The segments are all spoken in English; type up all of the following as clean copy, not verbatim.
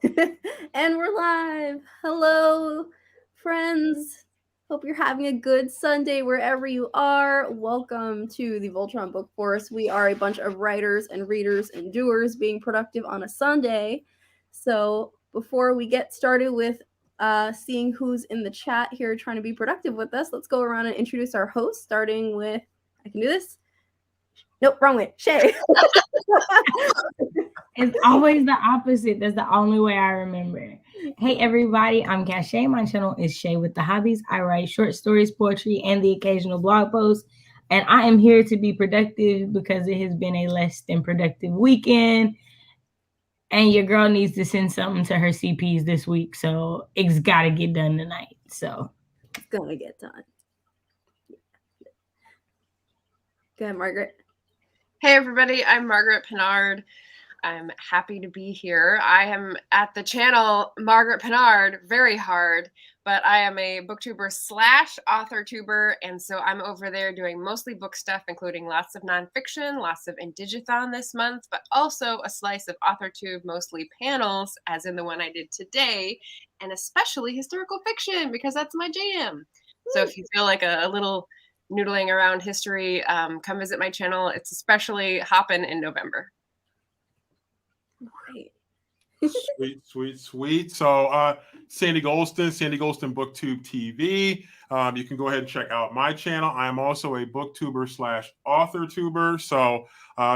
And we're live. Hello, friends. Hope you're having a good Sunday wherever you are. Welcome to the Voltron Book Force. We are a bunch of writers and readers and doers being productive on a Sunday. So, before we get started with seeing who's in the chat here trying to be productive with us, let's go around and introduce our host, starting with, I can do this. Nope, wrong way. Shay. It's always the opposite. That's the only way I remember. Hey everybody, I'm Cache. My channel is Shay with the Hobbies. I write short stories, poetry, and the occasional blog post. And I am here to be productive because it has been a less than productive weekend. And your girl needs to send something to her CPs this week. So it's gotta get done tonight. So it's gonna get done. Go ahead, Margaret. Hey everybody, I'm Margaret Pinard. I'm happy to be here. I am at the channel Margaret Pinard very hard, but I am a booktuber slash author tuber, and so I'm over there doing mostly book stuff, including lots of nonfiction, lots of Indigathon this month, but also a slice of AuthorTube, mostly panels, as in the one I did today, and especially historical fiction, because that's my jam. So if you feel like a little noodling around history, come visit my channel. It's especially hopping in November. Right. Sweet. So Sandy Golston BookTube TV. You can go ahead and check out my channel. I'm also a booktuber slash author tuber. So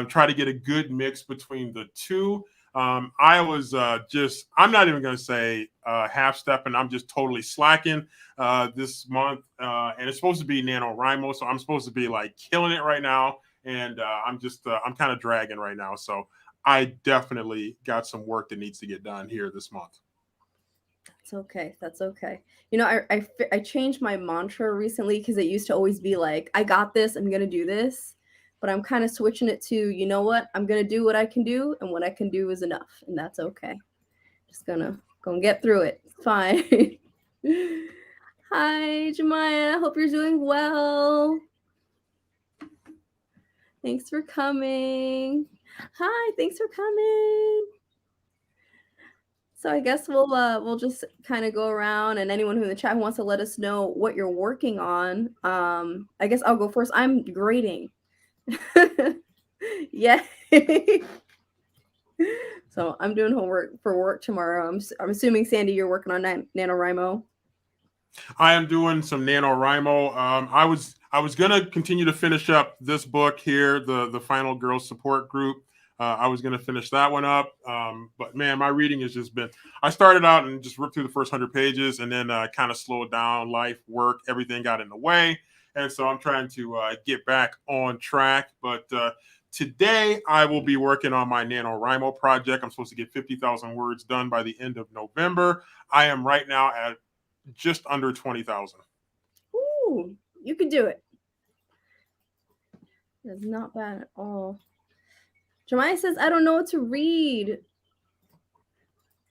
try to get a good mix between the two. I was I'm not even going to say half stepping. I'm just totally slacking this month. And it's supposed to be NaNoWriMo. So I'm supposed to be like killing it right now. And I'm kind of dragging right now. So I definitely got some work that needs to get done here this month. That's okay. You know, I changed my mantra recently because it used to always be like, I got this, I'm going to do this. But I'm kind of switching it to, you know what? I'm going to do what I can do, and what I can do is enough. And that's okay. Just gonna get through it. It's fine. Hi, Jemiah. Hope you're doing well. Thanks for coming. Hi, thanks for coming. So I guess we'll just kind of go around, and anyone who in the chat who wants to let us know what you're working on. I guess I'll go first. I'm grading. Yeah. So I'm doing homework for work tomorrow. I'm assuming, Sandy, you're working on NaNoWriMo. I am doing some NaNoWriMo. I was gonna continue to finish up this book here, the Final Girls Support Group. I was gonna finish that one up, but man, my reading has just been. I started out and just ripped through the first 100 pages, and then kind of slowed down. Life, work, everything got in the way, and so I'm trying to get back on track. But today I will be working on my NaNoWriMo project. I'm supposed to get 50,000 words done by the end of November. I am right now at just under 20,000. Ooh, you can do it. That's not bad at all. Jemiah says, I don't know what to read.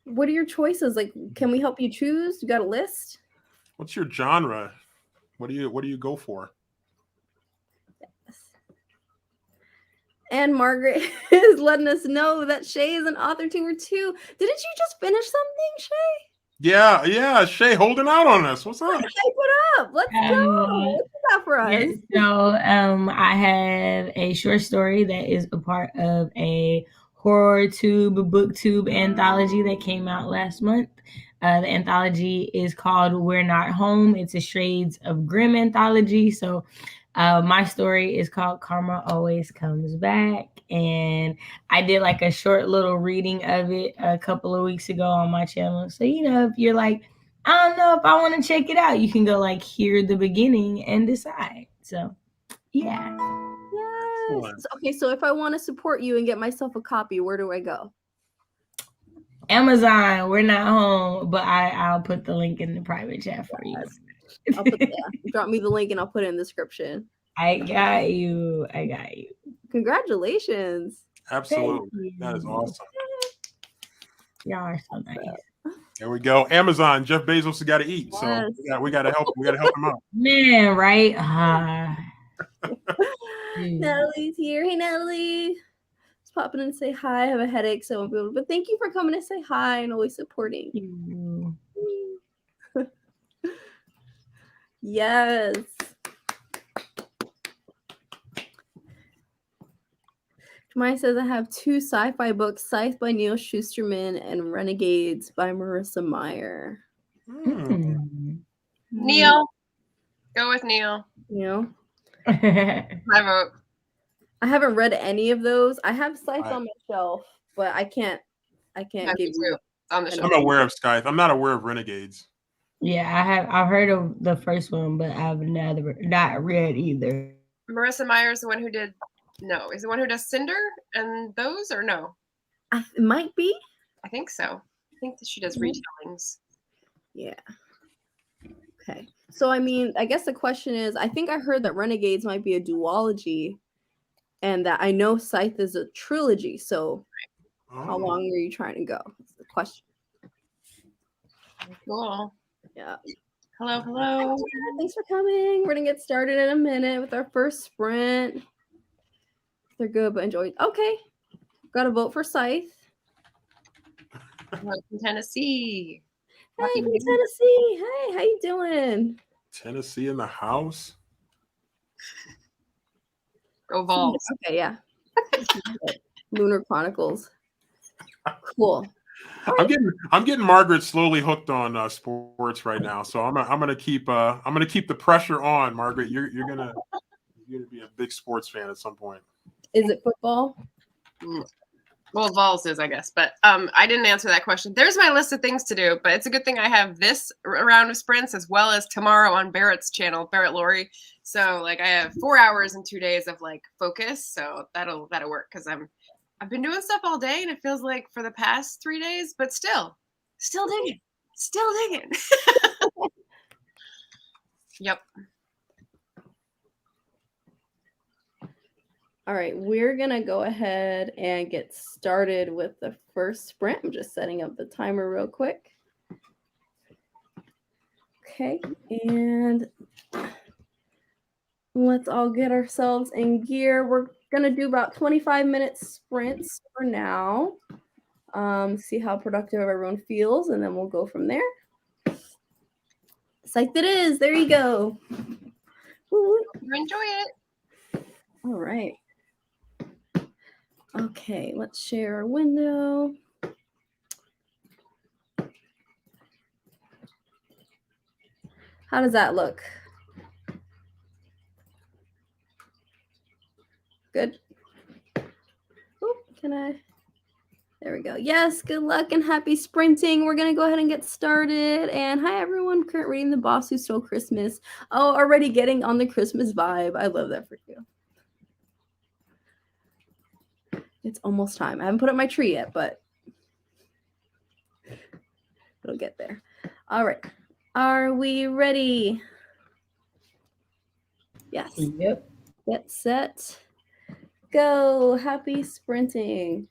What are your choices? Like, can we help you choose? You got a list? What's your genre? What do you go for? Yes. And Margaret is letting us know that Shay is an author tuber too. Didn't you just finish something, Shay? Yeah, Shay holding out on us. What's up? Shay, put up. Let's go. What's that for us? Yes, so I have a short story that is a part of a booktube anthology that came out last month. The anthology is called We're Not Home. It's a Shades of Grimm anthology. So my story is called Karma Always Comes Back. And I did like a short little reading of it a couple of weeks ago on my channel. So, you know, if you're like, I don't know if I want to check it out, you can go like hear the beginning and decide. So, yeah. Yes. Okay, so if I want to support you and get myself a copy, where do I go? Amazon. We're not home, but I'll put the link in the private chat for you. I'll put drop me the link and I'll put it in the description. I got you. Congratulations. Absolutely. That is awesome. Y'all are so nice. There we go. Amazon. Jeff Bezos has got to eat, so we got to help. We got to help him out. Man, right? Natalie's here. Hey, Natalie. just popping in to say hi. I have a headache, so but thank you for coming to say hi and always supporting. Yes. Mine says I have 2 sci-fi books, Scythe by Neil Shusterman and Renegades by Marissa Meyer. Neil. Go with Neil. You know? My vote. I haven't read any of those. I have Scythe on my shelf, but I can't give you on the shelf. I'm aware of Scythe. I'm not aware of Renegades. Yeah, I've heard of the first one, but I've not read either. Marissa Meyer's the one who did is the one who does Cinder and those, or no? It might be. I think so. I think that she does retellings. Yeah. Okay. So I mean, I guess the question is, I think I heard that Renegades might be a duology, and that I know Scythe is a trilogy. So how long are you trying to go? That's the question. Cool. Yeah. Hello, hello. Thanks for coming. We're gonna get started in a minute with our first sprint. They're good, but enjoy. Okay. Got to vote for Scythe. From Tennessee. Hey, from Tennessee. Hey, how you doing? Tennessee in the house. Go Vols. Okay, yeah. Lunar Chronicles. Cool. I'm getting Margaret slowly hooked on sports right now, so I'm gonna keep the pressure on, Margaret. You're gonna be a big sports fan at some point. Is it football? Well, Vols is, I guess, but I didn't answer that question. There's my list of things to do, but it's a good thing I have this round of sprints as well as tomorrow on Barrett's channel, Barrett Laurie. So like I have 4 hours and 2 days of like focus, so that'll work because I've been doing stuff all day and it feels like for the past 3 days, but still digging. Yep. All right, we're going to go ahead and get started with the first sprint. I'm just setting up the timer real quick. Okay, and let's all get ourselves in gear. We're going to do about 25-minute sprints for now. See how productive everyone feels, and then we'll go from there. Psyched it is. There you go. Enjoy it. All right. Okay, let's share our window. How does that look? Good. Oh, there we go. Yes, good luck and happy sprinting. We're going to go ahead and get started. And hi, everyone. Current reading The Boss Who Stole Christmas. Oh, already getting on the Christmas vibe. I love that for you. It's almost time. I haven't put up my tree yet, but it'll get there. All right. Are we ready? Yes. Yep. Get set. Go. Happy sprinting.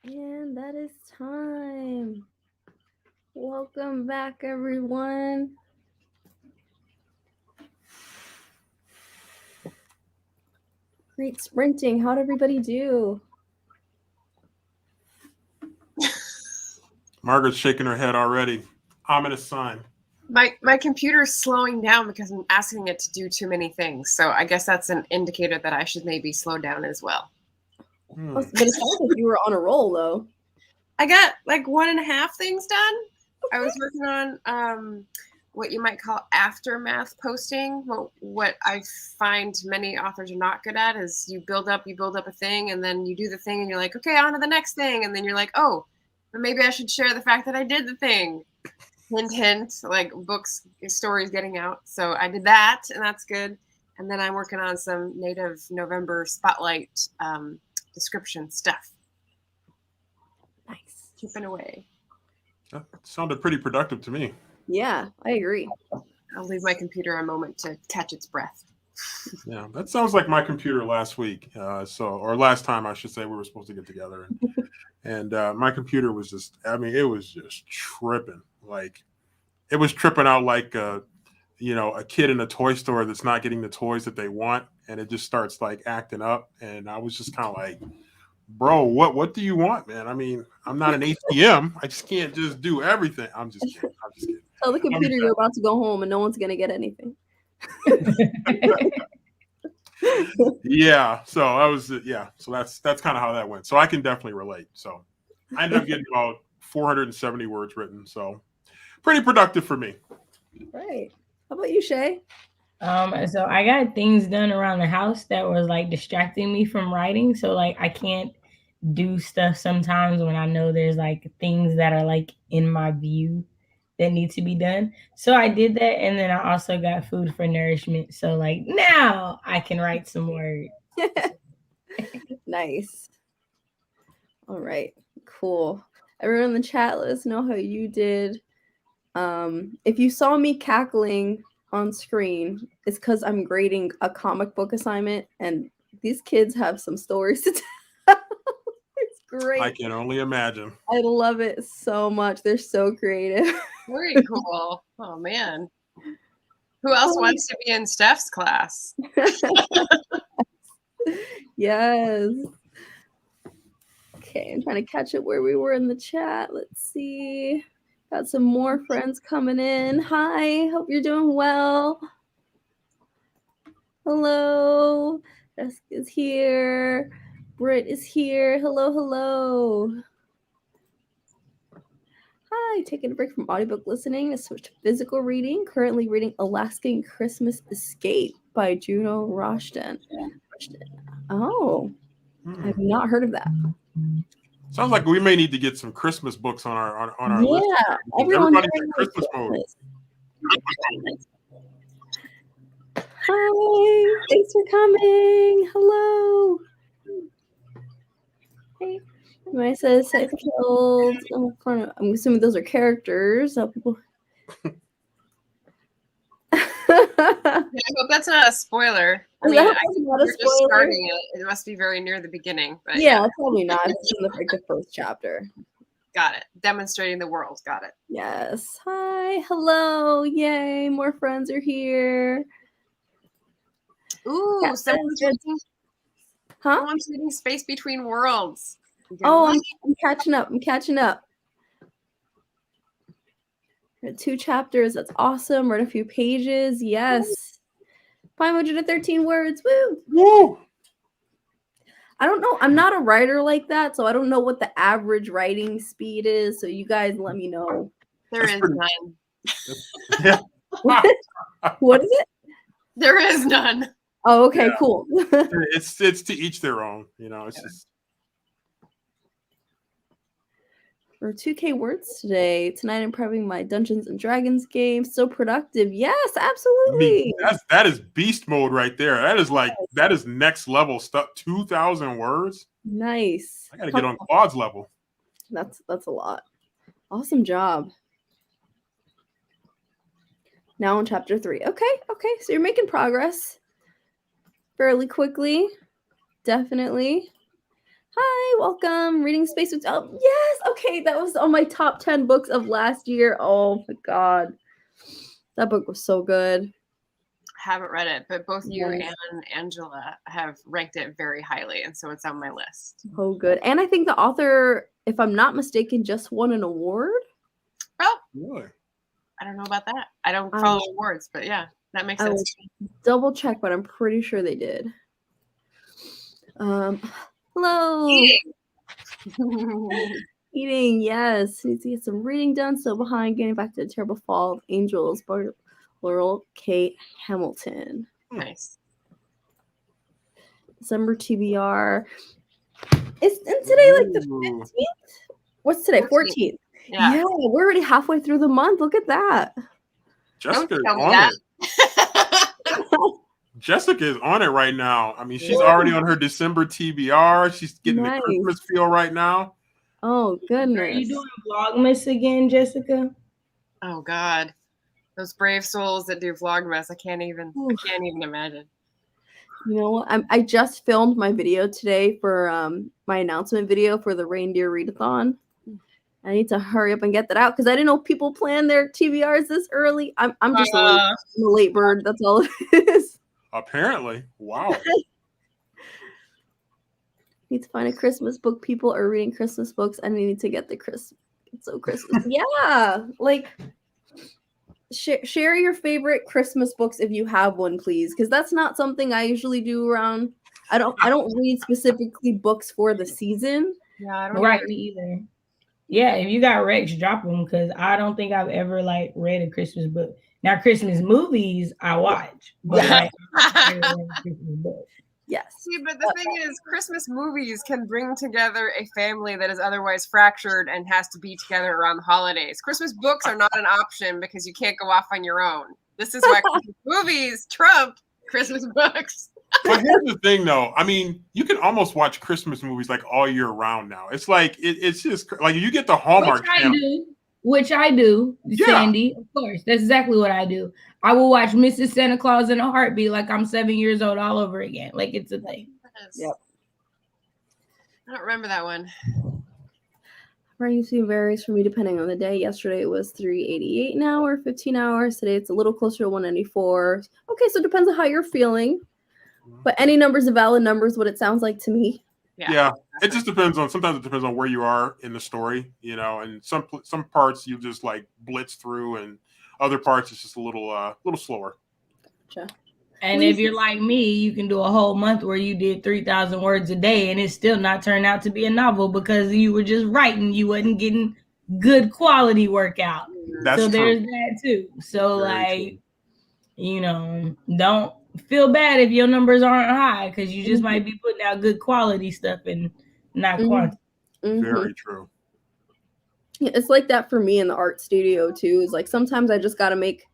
And that is time. Welcome back, everyone. Great sprinting. How'd everybody do? Margaret's shaking her head already. Ominous sign. My computer's slowing down because I'm asking it to do too many things. So I guess that's an indicator that I should maybe slow down as well. But it sounds like you were on a roll, though. I got like 1.5 things done. I was working on what you might call aftermath posting. What I find many authors are not good at is you build up a thing, and then you do the thing, and you're like, okay, on to the next thing, and then you're like, oh, but maybe I should share the fact that I did the thing. Hint, hint, like books, stories getting out. So I did that, and that's good. And then I'm working on some Native November Spotlight description stuff. Nice. Chipping away. That sounded pretty productive to me. Yeah, I agree. I'll leave my computer a moment to catch its breath. Yeah, that sounds like my computer last week. Or last time, I should say, we were supposed to get together. And my computer was just, it was just tripping. Like, it was tripping out like, a kid in a toy store that's not getting the toys that they want. And it just starts like acting up. And I was just kind of like, bro, what do you want, man? I mean, I'm not an ATM. I just can't just do everything. I'm just kidding. Tell the computer you're about to go home and no one's going to get anything. Yeah. So So that's kind of how that went. So I can definitely relate. So I ended up getting about 470 words written. So pretty productive for me. Right. How about you, Shay? So I got things done around the house that was like distracting me from writing. So like I can't do stuff sometimes when I know there's like things that are like in my view that need to be done. So I did that, and then I also got food for nourishment. So like now I can write some words. Nice. All right. Cool. Everyone in the chat, let us know how you did. If you saw me cackling on screen, it's because I'm grading a comic book assignment, and these kids have some stories to tell. It's great. I can only imagine. I love it so much. They're so creative. Very cool. Oh, man. Who else wants to be in Steph's class? Yes. Okay, I'm trying to catch up where we were in the chat. Let's see. Got some more friends coming in. Hi, hope you're doing well. Hello. Jessica's here. Britt is here. Hello, hello. Hi, taking a break from audiobook listening to switch to physical reading. Currently reading Alaskan Christmas Escape by Juno Rushton. Oh, I've not heard of that. Sounds like we may need to get some Christmas books on our list. Yeah, everybody's in Christmas mode. Hi, thanks for coming. Hello. Hey. When I said killed, I'm assuming those are characters. People. I hope that's not a spoiler. I mean, you're just starting it. It must be very near the beginning. But yeah, probably not. It's in the first chapter. Got it. Demonstrating the world. Got it. Yes. Hi. Hello. Yay. More friends are here. Ooh, someone's reading Space Between Worlds. Oh, I'm catching up. Read 2 chapters. That's awesome. Read a few pages. Yes. 513 words. Woo. Woo. I don't know. I'm not a writer like that, so I don't know what the average writing speed is. So you guys let me know. There is none. Yeah. What is it? There is none. Oh, okay, cool. It's to each their own. It's just. For 2K words today. Tonight I'm prepping my Dungeons and Dragons game. So productive. Yes, absolutely. I mean, that is beast mode right there. That is next level stuff. 2,000 words. Nice. I gotta get on Claude's level. That's a lot. Awesome job. Now on chapter 3. Okay. So you're making progress fairly quickly. Definitely. Hi, welcome. Reading Space with yes, okay, that was on my top 10 books of last year. Oh my god. That book was so good. Haven't read it, but both you Yes. and Angela have ranked it very highly, and so it's on my list. Oh, good. And I think the author, if I'm not mistaken, just won an award. Oh, Really? I don't know about that. I don't follow awards, but yeah, that makes sense. Double check, but I'm pretty sure they did. Hello. Eating, yes. Needs to get some reading done. Still behind, getting back to the terrible fall of angels by Laurel K. Hamilton. Nice. December TBR. Isn't today like the 15th? What's today? 14th. Yeah, we're already halfway through the month. Look at that. Jessica is on it. Jessica is on it right now. I mean, she's already on her December TBR. She's getting the Christmas feel right now. Oh, goodness. Are you doing Vlogmas again, Jessica? Oh, God. Those brave souls that do Vlogmas. I can't even imagine. You know what? I just filmed my video today for my announcement video for the Reindeer Readathon. I need to hurry up and get that out because I didn't know people plan their TBRs this early. I'm just a late bird. That's all it is. Apparently. Wow. Need to find a Christmas book. People are reading Christmas books and they need to get the Christmas. It's so Christmas. Yeah. Like share your favorite Christmas books if you have one, please. Because that's not something I usually do around. I don't read specifically books for the season. Yeah, I don't right me either. Yeah, if you got Rex, drop them because I don't think I've ever like read a Christmas book. Now, Christmas movies I watch, but like, I never read a Christmas book. Yes. See, but the thing is, Christmas movies can bring together a family that is otherwise fractured and has to be together around the holidays. Christmas books are not an option because you can't go off on your own. This is why Christmas movies trump Christmas books. But here's the thing, though. I mean, you can almost watch Christmas movies like all year round now. It's like it's just like you get the Hallmark channel. Which I do, Sandy. Of course, that's exactly what I do. I will watch Mrs. Santa Claus in a heartbeat, like I'm 7 years old all over again. Like it's a thing. Yep. I don't remember that one. Running speed varies for me depending on the day. Yesterday it was 388 an hour, 15 hours. Today it's a little closer to 194. Okay, so it depends on how you're feeling. But any number's a valid number is what it sounds like to me. Yeah. It just depends on, sometimes it depends on where you are in the story, you know, and some parts you just like blitz through and other parts it's just a little slower. Gotcha. And if you're like me, you can do a whole month where you did 3,000 words a day and it still not turned out to be a novel because you were just writing. You wasn't getting good quality work out. So there's that too. So like, you know, don't feel bad if your numbers aren't high because you just might be putting out good quality stuff and not quantity. Very true. Yeah, it's like that for me in the art studio too. Is like sometimes I just got to make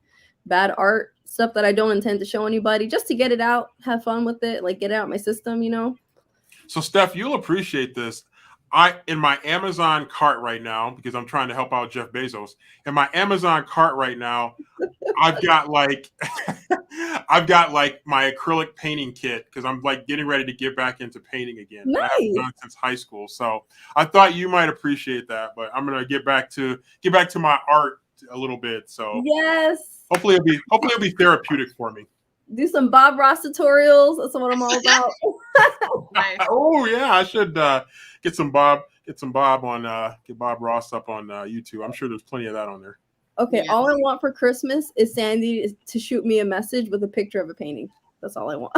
bad art stuff that I don't intend to show anybody just to get it out, have fun with it, like get it out my system, you know. So Steph, you'll appreciate this. In my Amazon cart right now, because I'm trying to help out Jeff Bezos, in my Amazon cart right now, I've got like my acrylic painting kit because I'm like getting ready to get back into painting again. Nice. I haven't done since high school. So I thought you might appreciate that, but I'm gonna get back to my art a little bit. So yes. Hopefully it'll be therapeutic for me. Do some Bob Ross tutorials. That's what I'm all about. Nice. Oh yeah, I should get Bob Ross up on YouTube. I'm sure there's plenty of that on there. Okay, all I want for Christmas is Sandy to shoot me a message with a picture of a painting. That's all I want.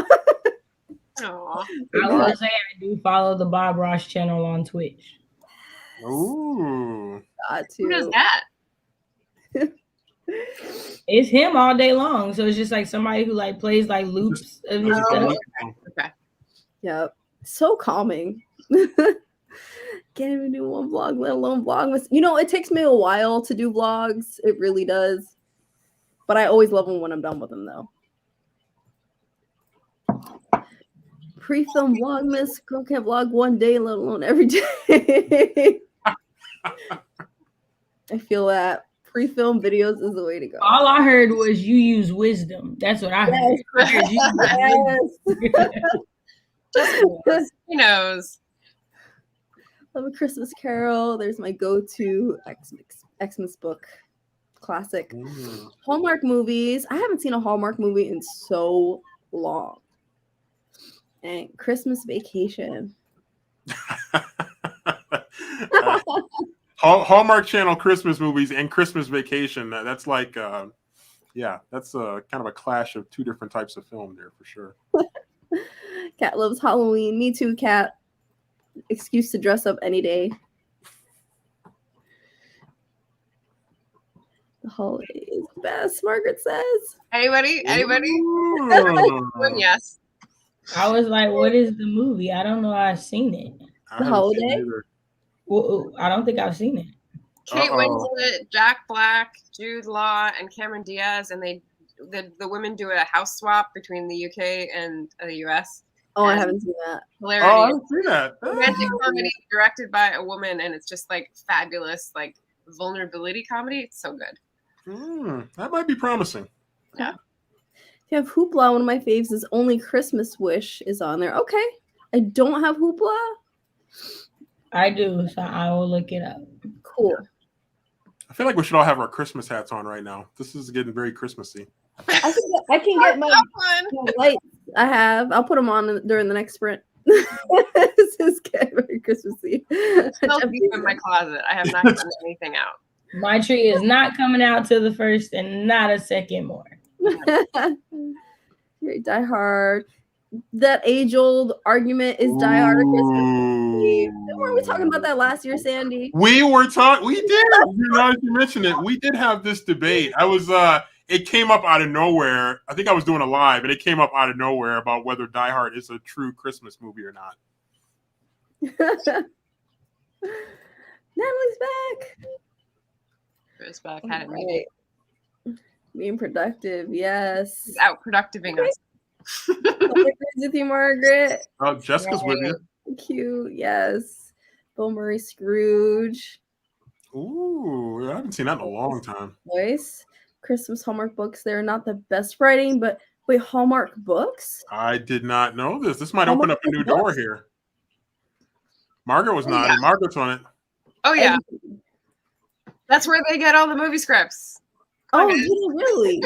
Aww. I will say I do follow the Bob Ross channel on Twitch. Ooh. Who does that? It's him all day long. So it's just like somebody who like plays like loops of his stuff. Okay. Yep. So calming. Can't even do one vlog, let alone vlog. You know, it takes me a while to do vlogs. It really does. But I always love them when I'm done with them, though. Pre-film vlogmas. Girl can't vlog one day, let alone every day. I feel that pre-film videos is the way to go. All I heard was you use wisdom. That's what I heard. Yes. He knows. Love A Christmas Carol. There's my go-to Xmas book. Classic. Hallmark movies. I haven't seen a Hallmark movie in so long. And Christmas Vacation. Hallmark Channel Christmas movies and Christmas Vacation. That's like, that's kind of a clash of two different types of film there for sure. Cat loves Halloween. Me too, Cat. Excuse to dress up any day. The holiday is best, Margaret says. Anybody? Yes. I was like, what is the movie? I don't know. I've seen it. The holiday? Well, I don't think I've seen it. Kate Winslet, Jack Black, Jude Law, and Cameron Diaz, and the women do a house swap between the UK and the US. Oh, I haven't seen that. Hilarity. Oh, I haven't seen that. Romantic comedy directed by a woman, and it's just like fabulous, like vulnerability comedy. It's so good. That might be promising. Yeah. If you have Hoopla, one of my faves is Only Christmas Wish is on there. Okay. I don't have Hoopla. I do, so I will look it up. Cool. I feel like we should all have our Christmas hats on right now. This is getting very Christmassy. I can get my lights. I'll put them on during the next sprint. This is getting very Christmassy. It's still deep in my closet. I have not done anything out. My tree is not coming out till the first and not a second more. Die Hard. That age-old argument is Die Hard or Christmas. Weren't we talking about that last year, Sandy? We were talking. We did. Now that you mentioned it, we did have this debate. It came up out of nowhere. I think I was doing a live, and it came up out of nowhere about whether Die Hard is a true Christmas movie or not. Natalie's back. Chris back had it made it. Being productive, yes. He's out productiving us. With you, Margaret. Oh, Jessica's with you. Cute, yes. Bill Murray Scrooge. Ooh, I haven't seen that in a long time. Nice. Christmas Hallmark books. They're not the best writing, but wait, Hallmark books? I did not know this. This might open up a new door here. Margaret was nodding. Yeah. Margaret's on it. Oh, yeah. That's where they get all the movie scripts. Oh, really?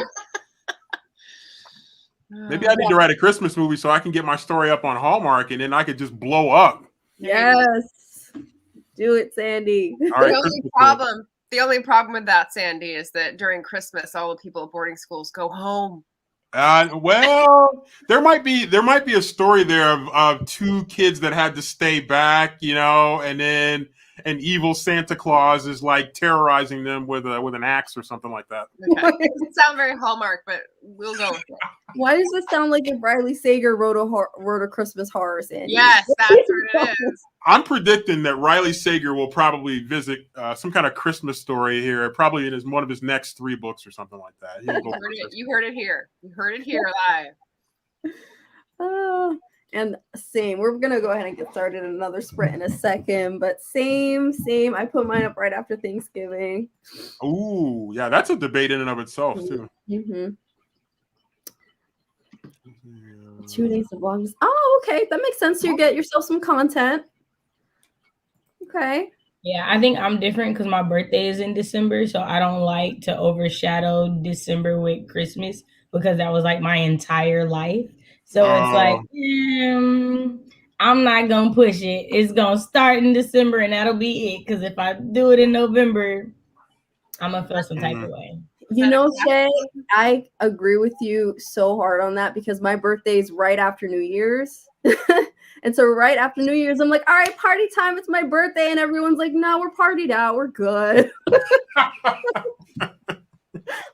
Maybe I need to write a Christmas movie so I can get my story up on Hallmark and then I could just blow up. Yes. Do it, Sandy. All right, the only problem with that, Sandy, is that during Christmas, all the people at boarding schools go home. Well, there might be a story there of two kids that had to stay back, and then an evil Santa Claus is like terrorizing them with an axe or something like that. Okay. It doesn't sound very Hallmark, but we'll go with it. Why does this sound like if Riley Sager wrote a Christmas horror, Sandy? Yes, that's what it is. I'm predicting that Riley Sager will probably visit some kind of Christmas story here, probably in one of his next 3 books or something like that. You heard it here. You heard it here live. And same. We're gonna go ahead and get started in another sprint in a second, but same. I put mine up right after Thanksgiving. Ooh, yeah, that's a debate in and of itself too. Mm-hmm. 2 days of vlogs. Oh, okay, that makes sense. So you get yourself some content. Okay. Yeah, I think I'm different because my birthday is in December, so I don't like to overshadow December with Christmas because that was like my entire life. So it's like, I'm not going to push it. It's going to start in December and that'll be it. Because if I do it in November, I'm going to feel some type of way. Shay, I agree with you so hard on that because my birthday is right after New Year's. And so right after New Year's, I'm like, all right, party time. It's my birthday. And everyone's like, no, we're partied out. We're good.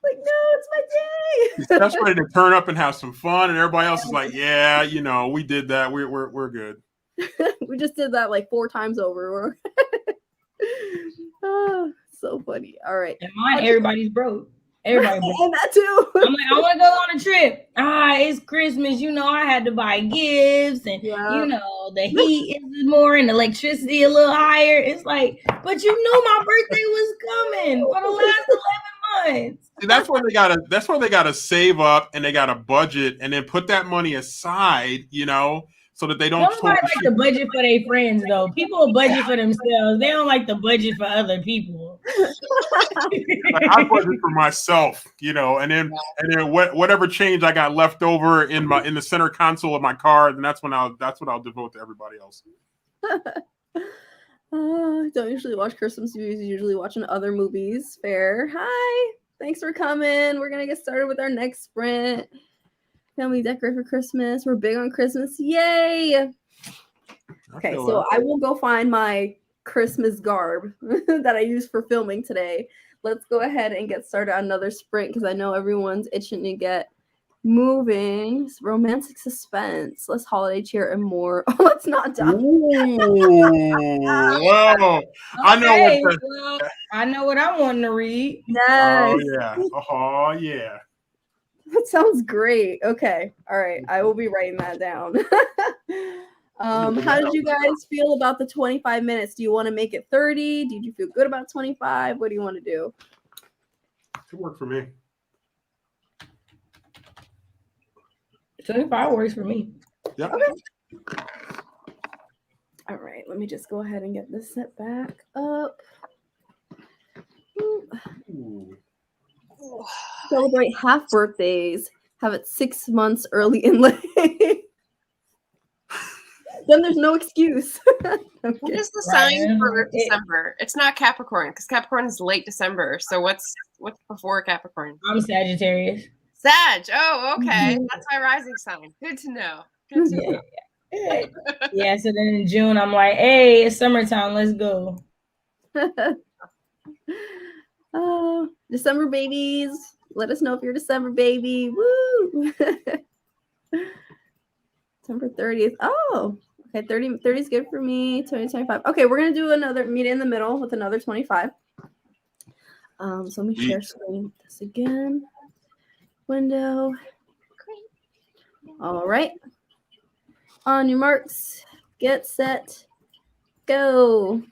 Like, no, it's my day. That's ready to turn up and have some fun, and everybody else is like, "Yeah, we did that. We're good." We just did that like 4 times over. Oh, so funny. All right, and mine, everybody's broke. Everybody broke. And that too. I'm like, I want to go on a trip. It's Christmas. I had to buy gifts, and the heat is more, and electricity a little higher. It's like, but my birthday was coming for the last 11 months. See, that's where they gotta save up and they gotta budget and then put that money aside, so that they don't. Nobody like to budget for their friends though. People budget for themselves. They don't like to budget for other people. Like, I budget for myself, and then whatever change I got left over in the center console of my car, and that's what I'll devote to everybody else. I don't usually watch Christmas movies. Usually watching other movies. Fair. Hi. Thanks for coming. We're gonna get started with our next sprint. Family decorate for Christmas. We're big on Christmas. Yay! Okay, so I will go find my Christmas garb that I used for filming today. Let's go ahead and get started on another sprint because I know everyone's itching to get moving. Romantic suspense, less holiday cheer, and more. Oh, it's not done. Whoa! I know what I want to read. Nice. Oh yeah! Oh yeah! That sounds great. Okay, all right. I will be writing that down. How did you guys feel about the 25 minutes? Do you want to make it 30? Did you feel good about 25? What do you want to do? It worked for me. 25 works for me. Yep. Okay. All right, let me just go ahead and get this set back up. Ooh. Celebrate half birthdays. Have it 6 months early and late. Then there's no excuse. What is the sign for December? It's not Capricorn because Capricorn is late December. So what's before Capricorn? I'm Sagittarius. Sag. Oh, okay. That's my rising sign. Good to know. Good to know. Yeah, so then in June, I'm like, hey, it's summertime. Let's go. December babies. Let us know if you're a December baby. Woo! December 30th. Oh, okay. 30 is good for me. 25. Okay, we're going to do another meet in the middle with another 25. So let me share screen this again. Window. All right. On your marks, get set, go.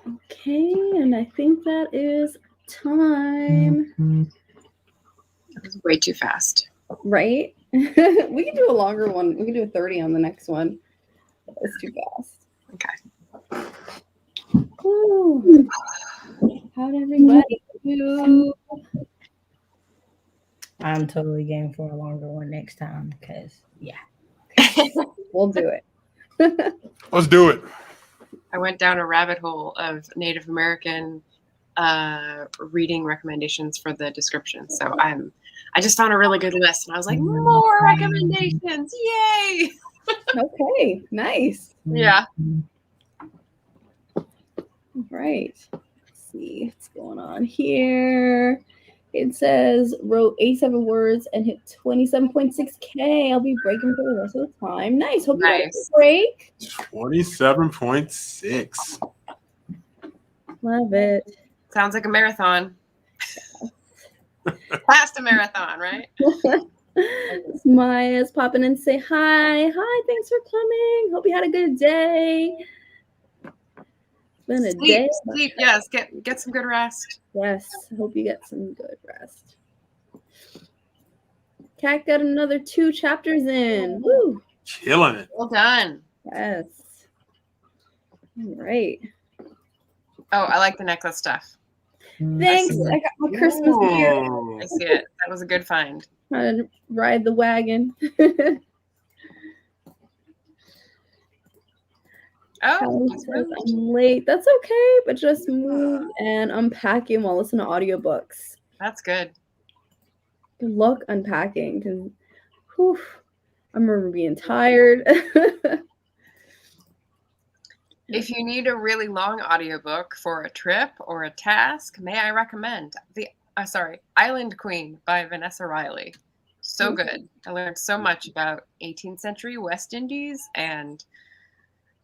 Okay, and I think that is time. That was way too fast. Right? We can do a longer one. We can do a 30 on the next one. It's too fast. Okay. Woo. How'd everybody do? I'm totally game for a longer one next time because, yeah. We'll do it. Let's do it. I went down a rabbit hole of Native American reading recommendations for the description. So I just found a really good list, and I was like, more recommendations! Yay! Okay, nice. Yeah. All right. Let's see what's going on here. It says wrote 87 words and hit 27.6K. I'll be breaking for the rest of the time. Nice. Hope you got a break. 27.6. Love it. Sounds like a marathon. Past a marathon, right? Maya's popping in to say hi. Hi, thanks for coming. Hope you had a good day. It's been a day. Sleep, yes. Get some good rest. Yes, hope you get some good rest. Cat got another 2 chapters in. Woo! Killing it. Well done. Yes. All right. Oh, I like the necklace stuff. Thanks. I got my Christmas gear. I see it. That was a good find. Trying to ride the wagon. Oh, I'm late. That's okay, but just move and unpacking while listening to audiobooks. That's good. Good luck unpacking because I remember being tired. If you need a really long audiobook for a trip or a task, may I recommend Island Queen by Vanessa Riley. So good. I learned so much about 18th century West Indies, and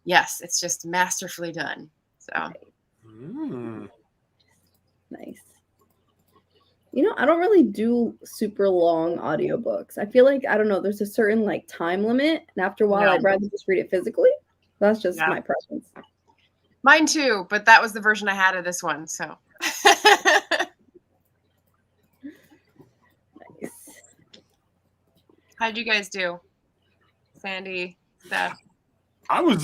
yes, it's just masterfully done. So nice. You know, I don't really do super long audiobooks. I feel like, I don't know, there's a certain like time limit, and after a while I'd rather just read it physically. That's just my preference. Mine too, but that was the version I had of this one, so. Nice. How'd you guys do? Sandy, Steph? I was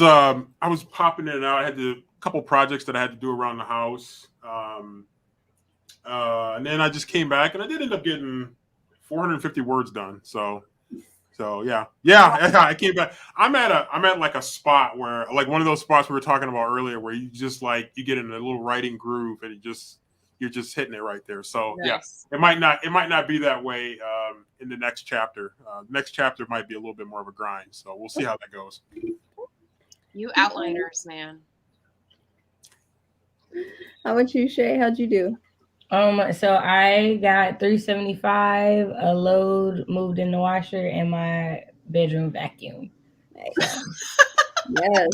popping in and out. I had a couple projects that I had to do around the house. And then I just came back and I did end up getting 450 words done. So yeah. I came back. I'm at like a spot where, like one of those spots we were talking about earlier, where you just like you get in a little writing groove and you're just hitting it right there. So nice. Yeah, it might not be that way in the next chapter. Next chapter might be a little bit more of a grind. So we'll see how that goes. You outliners, man. How about you, Shay? How'd you do? So I got 375, a load moved in the washer, and my bedroom vacuum. Nice. Yes.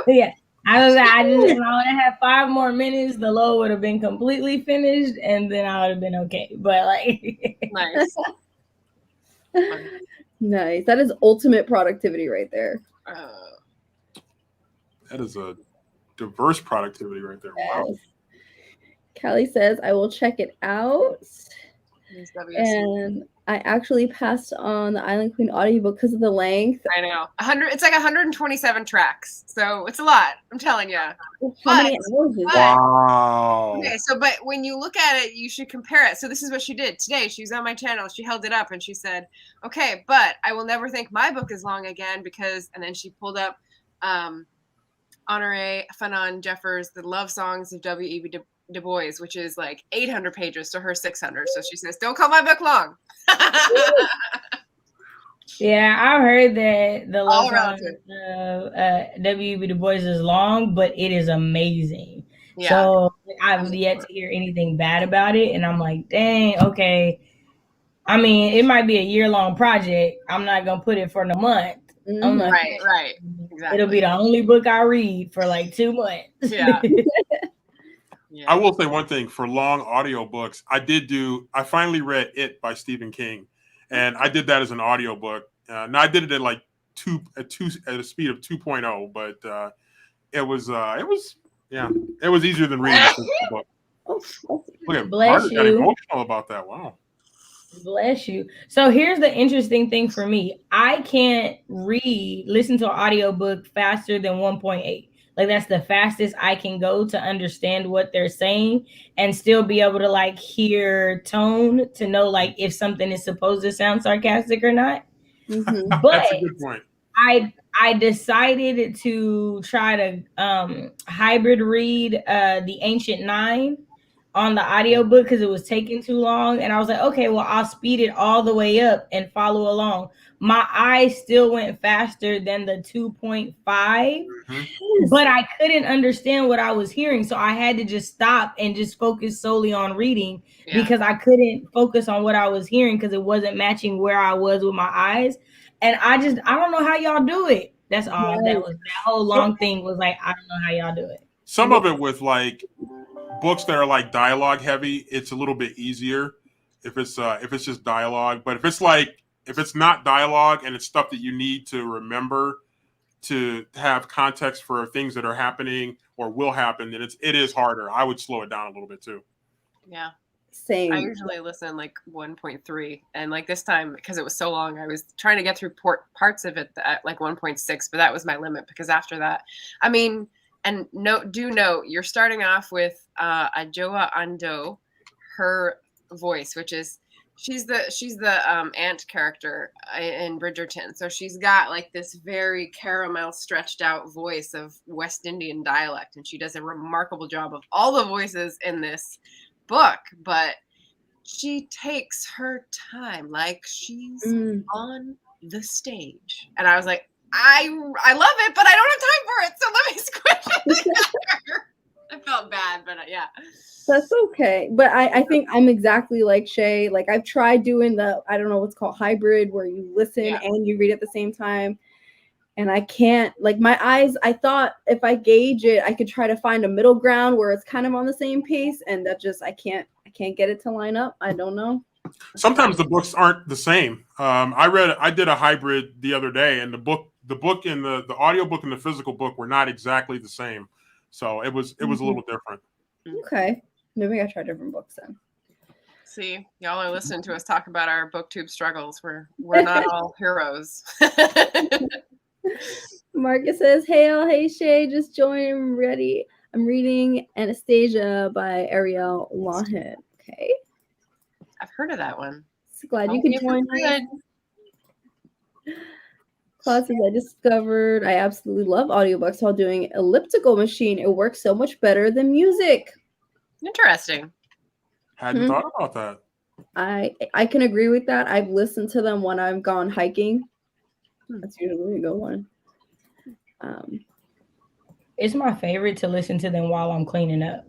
Yeah. I would have 5 more minutes, the load would have been completely finished, and then I would have been okay. But like nice. Nice. That is ultimate productivity right there. That is a diverse productivity right there. Wow. Yes. Callie says, I will check it out. And I actually passed on the Island Queen audiobook because of the length. I know. It's like 127 tracks. So it's a lot. I'm telling you. How many hours is wow. Okay, but when you look at it, you should compare it. So this is what she did today. She was on my channel. She held it up and she said, okay, but I will never think my book is long again because, and then she pulled up Honoré Fanon Jeffers' The Love Songs of W.E.B. Du Bois, which is like 800 pages to her 600. So she says, don't call my book long. Yeah, I heard that the Love Songs of W.E.B. Du Bois is long, but it is amazing. Yeah. So I've yet to hear anything bad about it. And I'm like, dang, okay. I mean, it might be a year-long project. I'm not going to put it for a month. Mm-hmm. Right. Exactly. It'll be the only book I read for like 2 months. Yeah. I will say one thing for long audiobooks. I finally read It by Stephen King, and I did that as an audiobook. Now I did it at like at a speed of 2.0, but it was Yeah, it was easier than reading the physical book. Oh, Look at Bless Margaret got you. emotional about that. Wow. Bless you. So here's the interesting thing for me. I can't listen to an audiobook faster than 1.8. Like that's the fastest I can go to understand what they're saying and still be able to like hear tone to know like if something is supposed to sound sarcastic or not. Mhm. But That's a good point. I decided to try to hybrid read the Ancient Nine on the audiobook because it was taking too long. And I was like, okay, well, I'll speed it all the way up and follow along. My eyes still went faster than the 2.5, but I couldn't understand what I was hearing. So I had to just stop and just focus solely on reading because I couldn't focus on what I was hearing because it wasn't matching where I was with my eyes. And I don't know how y'all do it. That's all. Yes. That whole long thing was like, I don't know how y'all do it. Some of it with like books that are like dialogue heavy, it's a little bit easier if it's just dialogue. But if it's not dialogue and it's stuff that you need to remember to have context for things that are happening or will happen, then it is harder. I would slow it down a little bit too. Yeah. Same. I usually listen like 1.3, and like this time because it was so long, I was trying to get through parts of it at like 1.6, but that was my limit because after that, I mean, and do note you're starting off with Ajoa Ando, her voice, which is she's the aunt character in Bridgerton, so she's got like this very caramel stretched out voice of West Indian dialect, and she does a remarkable job of all the voices in this book, but she takes her time like she's on the stage. And I was like, I love it, but I don't have time for it, so let me squish it together. I felt bad, but yeah. That's okay. But I think I'm exactly like Shay. Like I've tried doing the, I don't know what's called hybrid, where you listen and you read at the same time. And I can't, like my eyes, I thought if I gauge it, I could try to find a middle ground where it's kind of on the same pace. And that just, I can't get it to line up. I don't know. Sometimes the books aren't the same. I did a hybrid the other day, and the book and the audiobook and the physical book were not exactly the same. So it was a little different. Okay. Maybe I try different books then. See, y'all are listening to us talk about our booktube struggles. We're not all heroes. Marcus says, hey Shay, just join. I'm ready. I'm reading Anastasia by Ariel Lahan. Okay. I've heard of that one. So glad you could join us. Claude says, I discovered I absolutely love audiobooks while doing elliptical machine. It works so much better than music. Interesting. Hadn't thought about that. I can agree with that. I've listened to them when I've gone hiking. That's usually a good one. It's my favorite to listen to them while I'm cleaning up.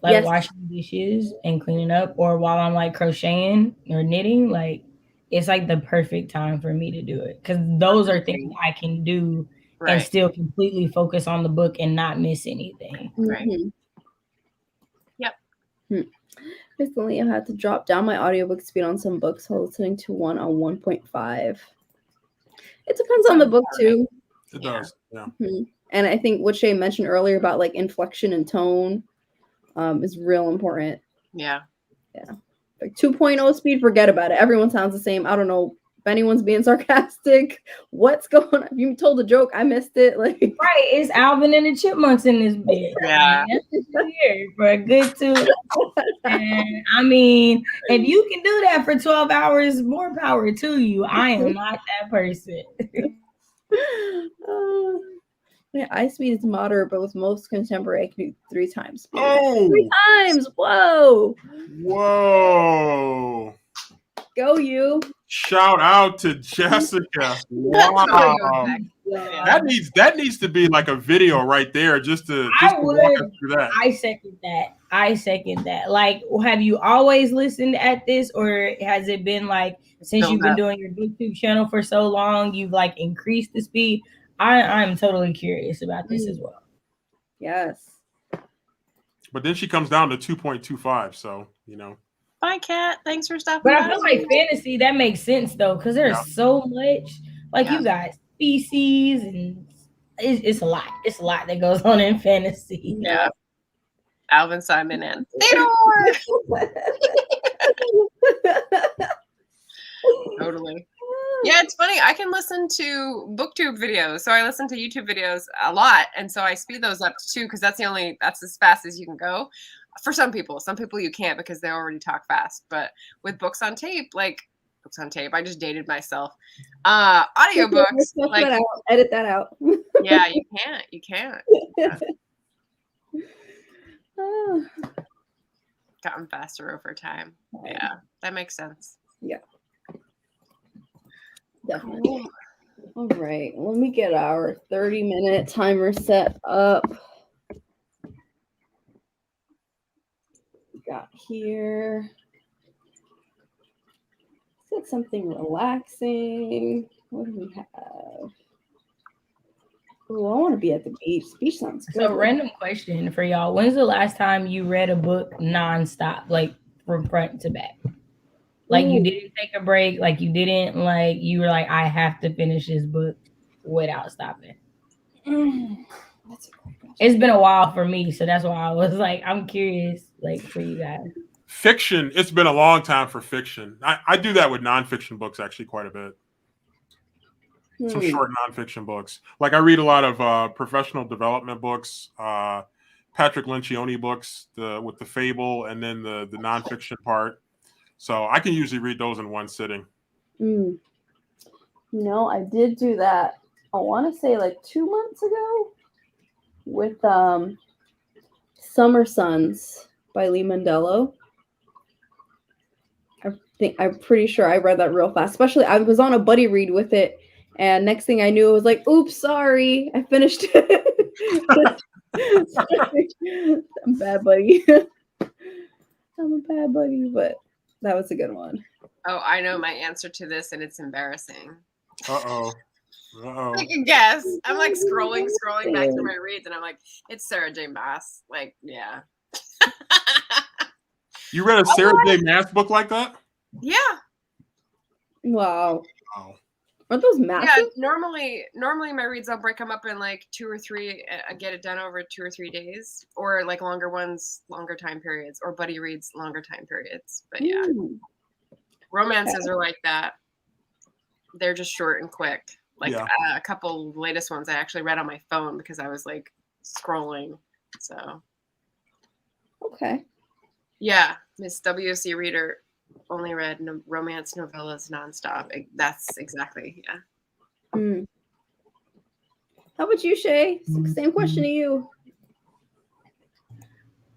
Like washing dishes and cleaning up, or while I'm like crocheting or knitting. Like it's like the perfect time for me to do it. Because those are things I can do and still completely focus on the book and not miss anything. Right. Yep. Recently, I had to drop down my audiobook speed on some books while listening to one on 1.5. It depends on the book too. It does, yeah. And I think what Shay mentioned earlier about like inflection and tone is real important. Yeah. Like 2.0 speed, forget about it. Everyone sounds the same. I don't know if anyone's being sarcastic. What's going on? You told a joke, I missed it. Like right, it's Alvin and the Chipmunks in this bed. Yeah. Here for a good 2. And I mean, if you can do that for 12 hours, more power to you. I am not that person. My eye speed is moderate, but with most contemporary, I can do 3 times speed. Oh! 3 times! Whoa! Whoa! Go you! Shout out to Jessica! Wow! That needs to be like a video right there, just to walk us through that. I second that. Like, have you always listened at this, or has it been like since you've been doing your YouTube channel for so long, you've like increased the speed? I'm totally curious about this as well. Yes. But then she comes down to 2.25, so Bye, Kat. Thanks for stopping. But I feel like fantasy, that makes sense though, because there's so much. Like you got species and it's a lot. It's a lot that goes on in fantasy. Yeah. Alvin, Simon, and Theodore. Totally. Yeah, it's funny. I can listen to booktube videos. So I listen to YouTube videos a lot. And so I speed those up too, because that's as fast as you can go. For some people you can't because they already talk fast. But with books on tape, I just dated myself. Audiobooks, like, edit that out. yeah, you can't. Yeah. Gotten faster over time. Yeah, that makes sense. Yeah. Definitely. All right, let me get our 30-minute timer set up. Got here. Let's get something relaxing. What do we have? Oh, I want to be at the beach. Beach sounds good. So, random question for y'all. When's the last time you read a book nonstop, like from front to back? Like, you didn't take a break. Like, you didn't, like, you were like, I have to finish this book without stopping. That's a great question. It's been a while for me, so that's why I was like, I'm curious, like, for you guys. Fiction, it's been a long time for fiction. I do that with nonfiction books actually quite a bit. Some short nonfiction books. Like, I read a lot of professional development books, Patrick Lencioni books, with the fable and then the nonfiction part. So I can usually read those in one sitting. No, I did do that. I want to say like 2 months ago with Summer Sons by Lee Mondello. I'm pretty sure I read that real fast. Especially, I was on a buddy read with it, and next thing I knew, it was like, "Oops, sorry, I finished it." I'm a bad buddy. I'm a bad buddy, but that was a good one. Oh, I know my answer to this, and it's embarrassing. Uh-oh. I can guess. I'm like scrolling back through my reads, and I'm like, it's Sarah J. Maas. Like, yeah. You read a Sarah J. Maas book like that? Yeah. Wow. Aren't those massive? Yeah, normally my reads, I'll break them up in like 2 or 3. I get it done over 2 or 3 days, or like longer ones, longer time periods, or buddy reads, longer time periods. But yeah, romances are like that. They're just short and quick. Like a couple latest ones I actually read on my phone because I was like scrolling. So. Okay. Yeah, Miss WC Reader only read romance novellas nonstop. That's exactly, yeah. How about you, Shay? Same question to you.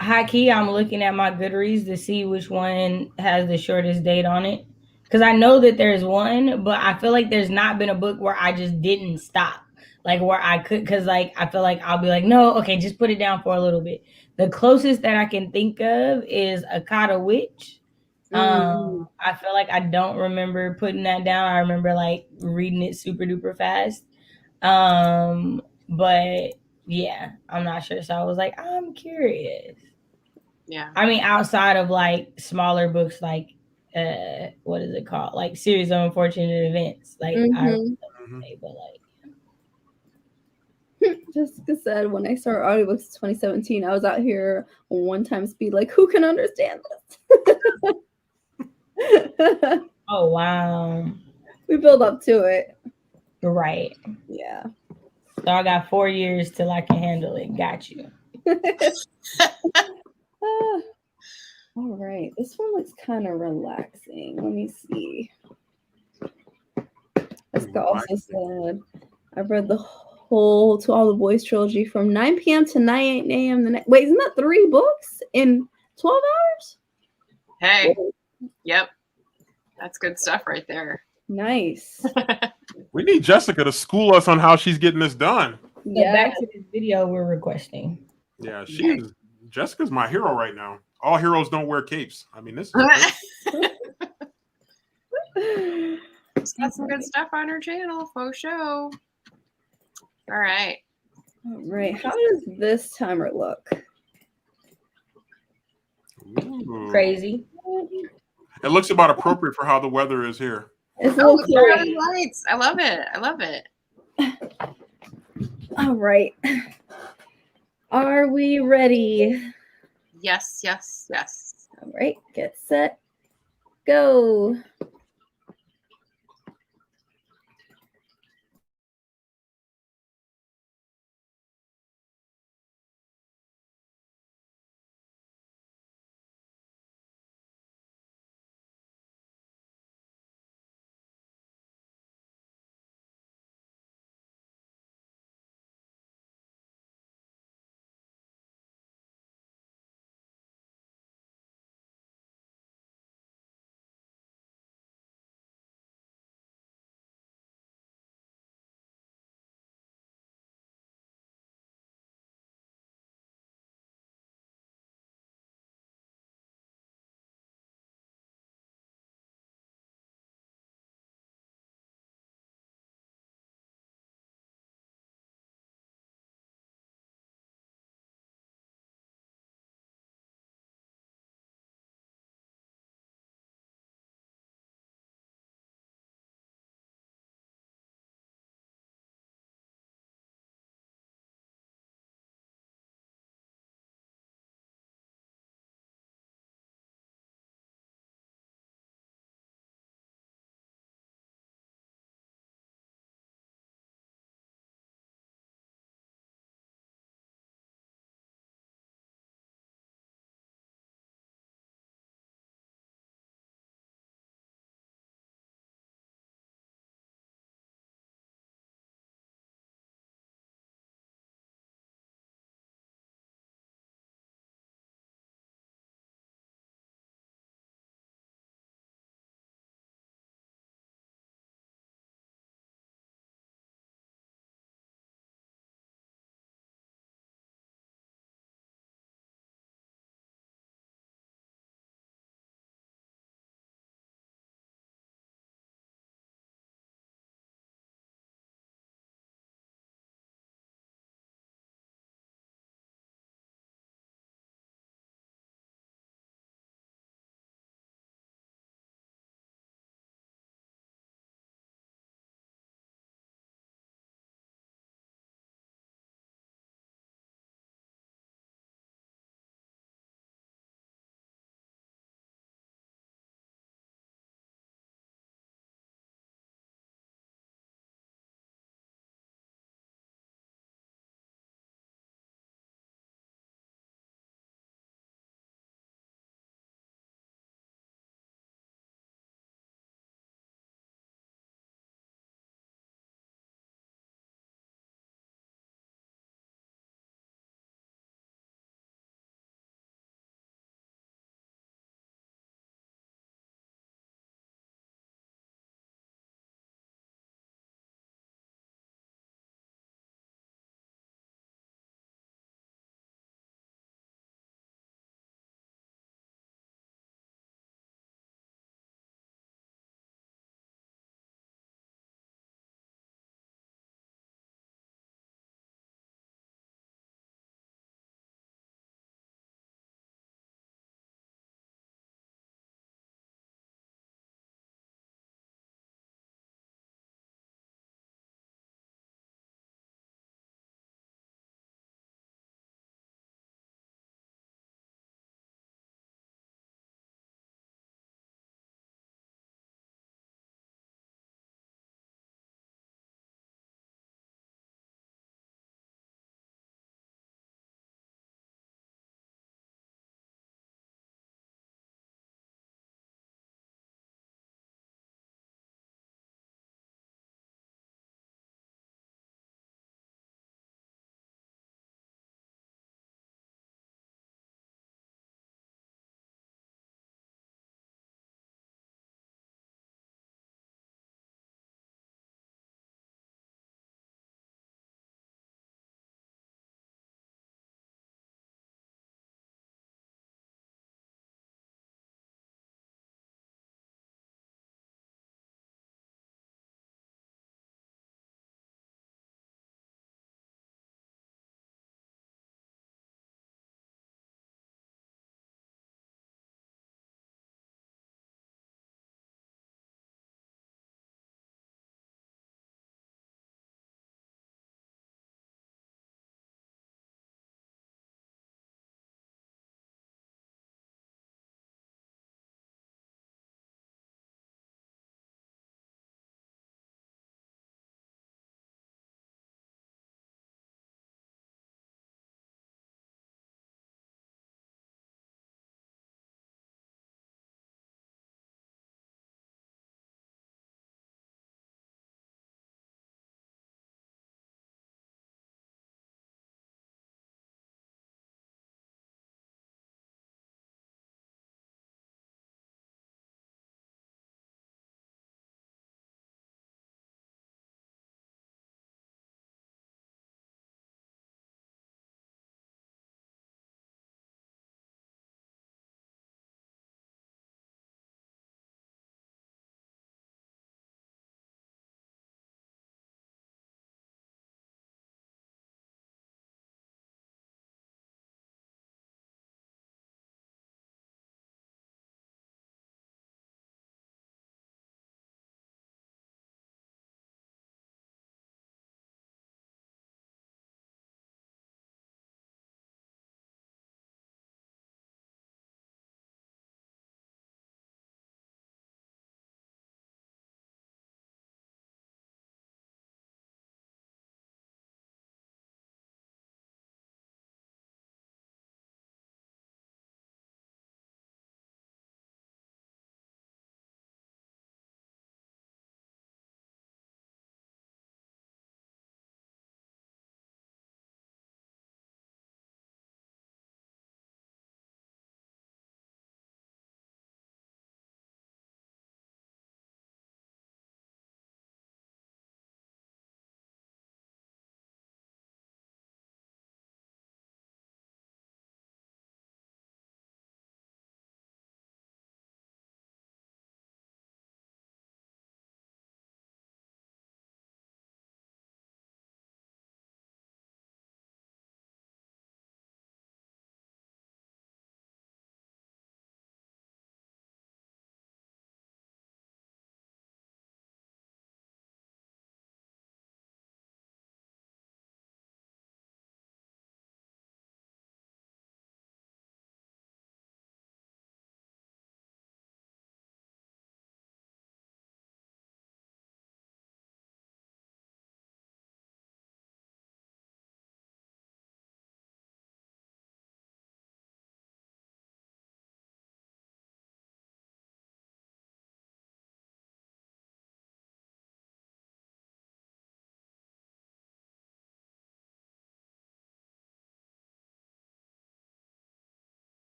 High key, I'm looking at my Goodreads to see which one has the shortest date on it. Because I know that there's one, but I feel like there's not been a book where I just didn't stop. Like where I could, because like I feel like I'll be like, no, okay, just put it down for a little bit. The closest that I can think of is Akata Witch. I feel like I don't remember putting that down. I remember like reading it super duper fast. But yeah, I'm not sure. So I was like, I'm curious. Yeah. I mean, outside of like smaller books, like what is it called? Like Series of Unfortunate Events. Like I say, but like Jessica said, when I started audiobooks in 2017, I was out here on 1 speed. Like, who can understand this? Oh wow. We build up to it. Right. Yeah. So I got 4 years till I can handle it. Got you. All right. This one looks kind of relaxing. Let me see. Jessica also said, I've read the whole To All the Boys trilogy from 9 p.m. to 9 a.m. Wait, isn't that 3 books in 12 hours? Hey. Yep. That's good stuff right there. Nice. We need Jessica to school us on how she's getting this done. Yeah. So back to this video we're requesting. Yeah, Jessica's my hero right now. All heroes don't wear capes. I mean, this is She's got some good stuff on her channel, faux show. All right. All right. How does this timer look? Ooh. Crazy. It looks about appropriate for how the weather is here. It's the lights. I love it. I love it. All right. Are we ready? Yes, yes, yes. All right, get set, go.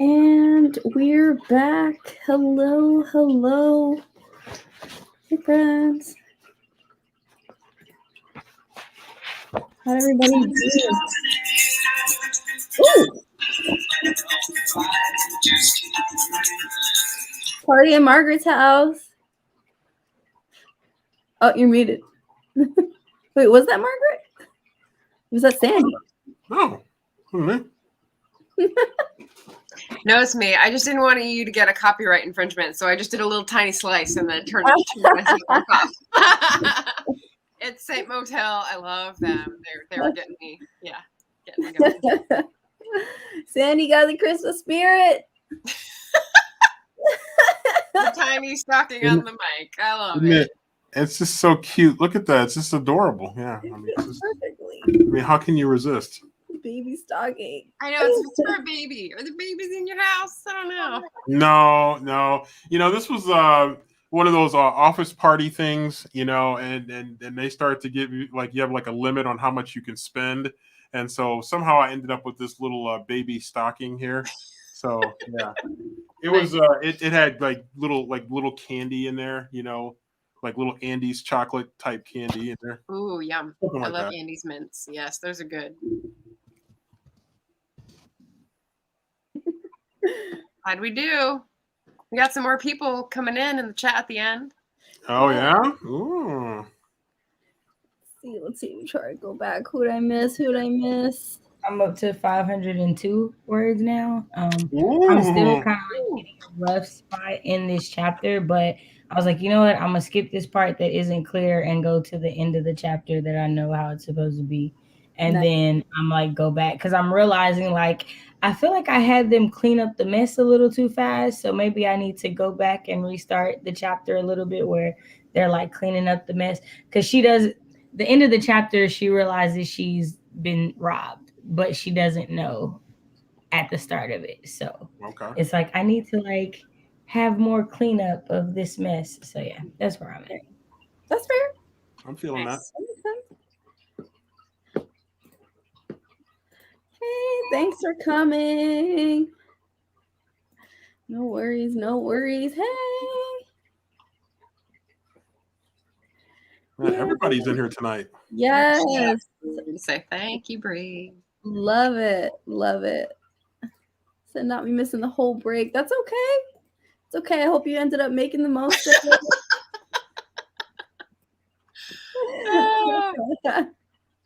And we're back. Hello, hello. Hey, friends. How'd everybody do? Ooh! Party in Margaret's house. Oh, you're muted. Wait, was that Margaret? Was that Sandy? No. Mm-hmm. No, it's me. I just didn't want you to get a copyright infringement, so I just did a little tiny slice and then turned it to myself off. It's Saint Motel. I love them. They were getting me. Yeah, getting me going. Sandy got the Christmas spirit. The tiny stocking on the mic. I love it. It's just so cute. Look at that. It's just adorable. Yeah. Perfectly. I mean, how can you resist? Baby stocking. I know it's for a baby. Are the babies in your house? I don't know. No. You know, this was one of those office party things, you know, and they start to give you like you have like a limit on how much you can spend. And so somehow I ended up with this little baby stocking here. So yeah. It was it had like little candy in there, you know, like little Andes chocolate type candy in there. Ooh, yum. Something I like love that. Andes mints. Yes, those are good. How'd we do? We got some more people coming in the chat at the end. Oh yeah? Ooh. Let's see. Try to go back. Who'd I miss? I'm up to 502 words now. I'm Ooh. still kind of like hitting a rough spot in this chapter, but I was like, you know what? I'm gonna skip this part that isn't clear and go to the end of the chapter that I know how it's supposed to be. And then I'm like, go back because I'm realizing like I feel like I had them clean up the mess a little too fast. So maybe I need to go back and restart the chapter a little bit where they're like cleaning up the mess. Because she does the end of the chapter, she realizes she's been robbed, but she doesn't know at the start of it. So it's like I need to like have more cleanup of this mess. So yeah, that's where I'm at. That's fair. I'm feeling that. Hey, thanks for coming. No worries. Hey. Man, everybody's in here tonight. Yes. Say thank you, Bree. Love it. Said not be missing the whole break. That's okay. It's okay. I hope you ended up making the most of it.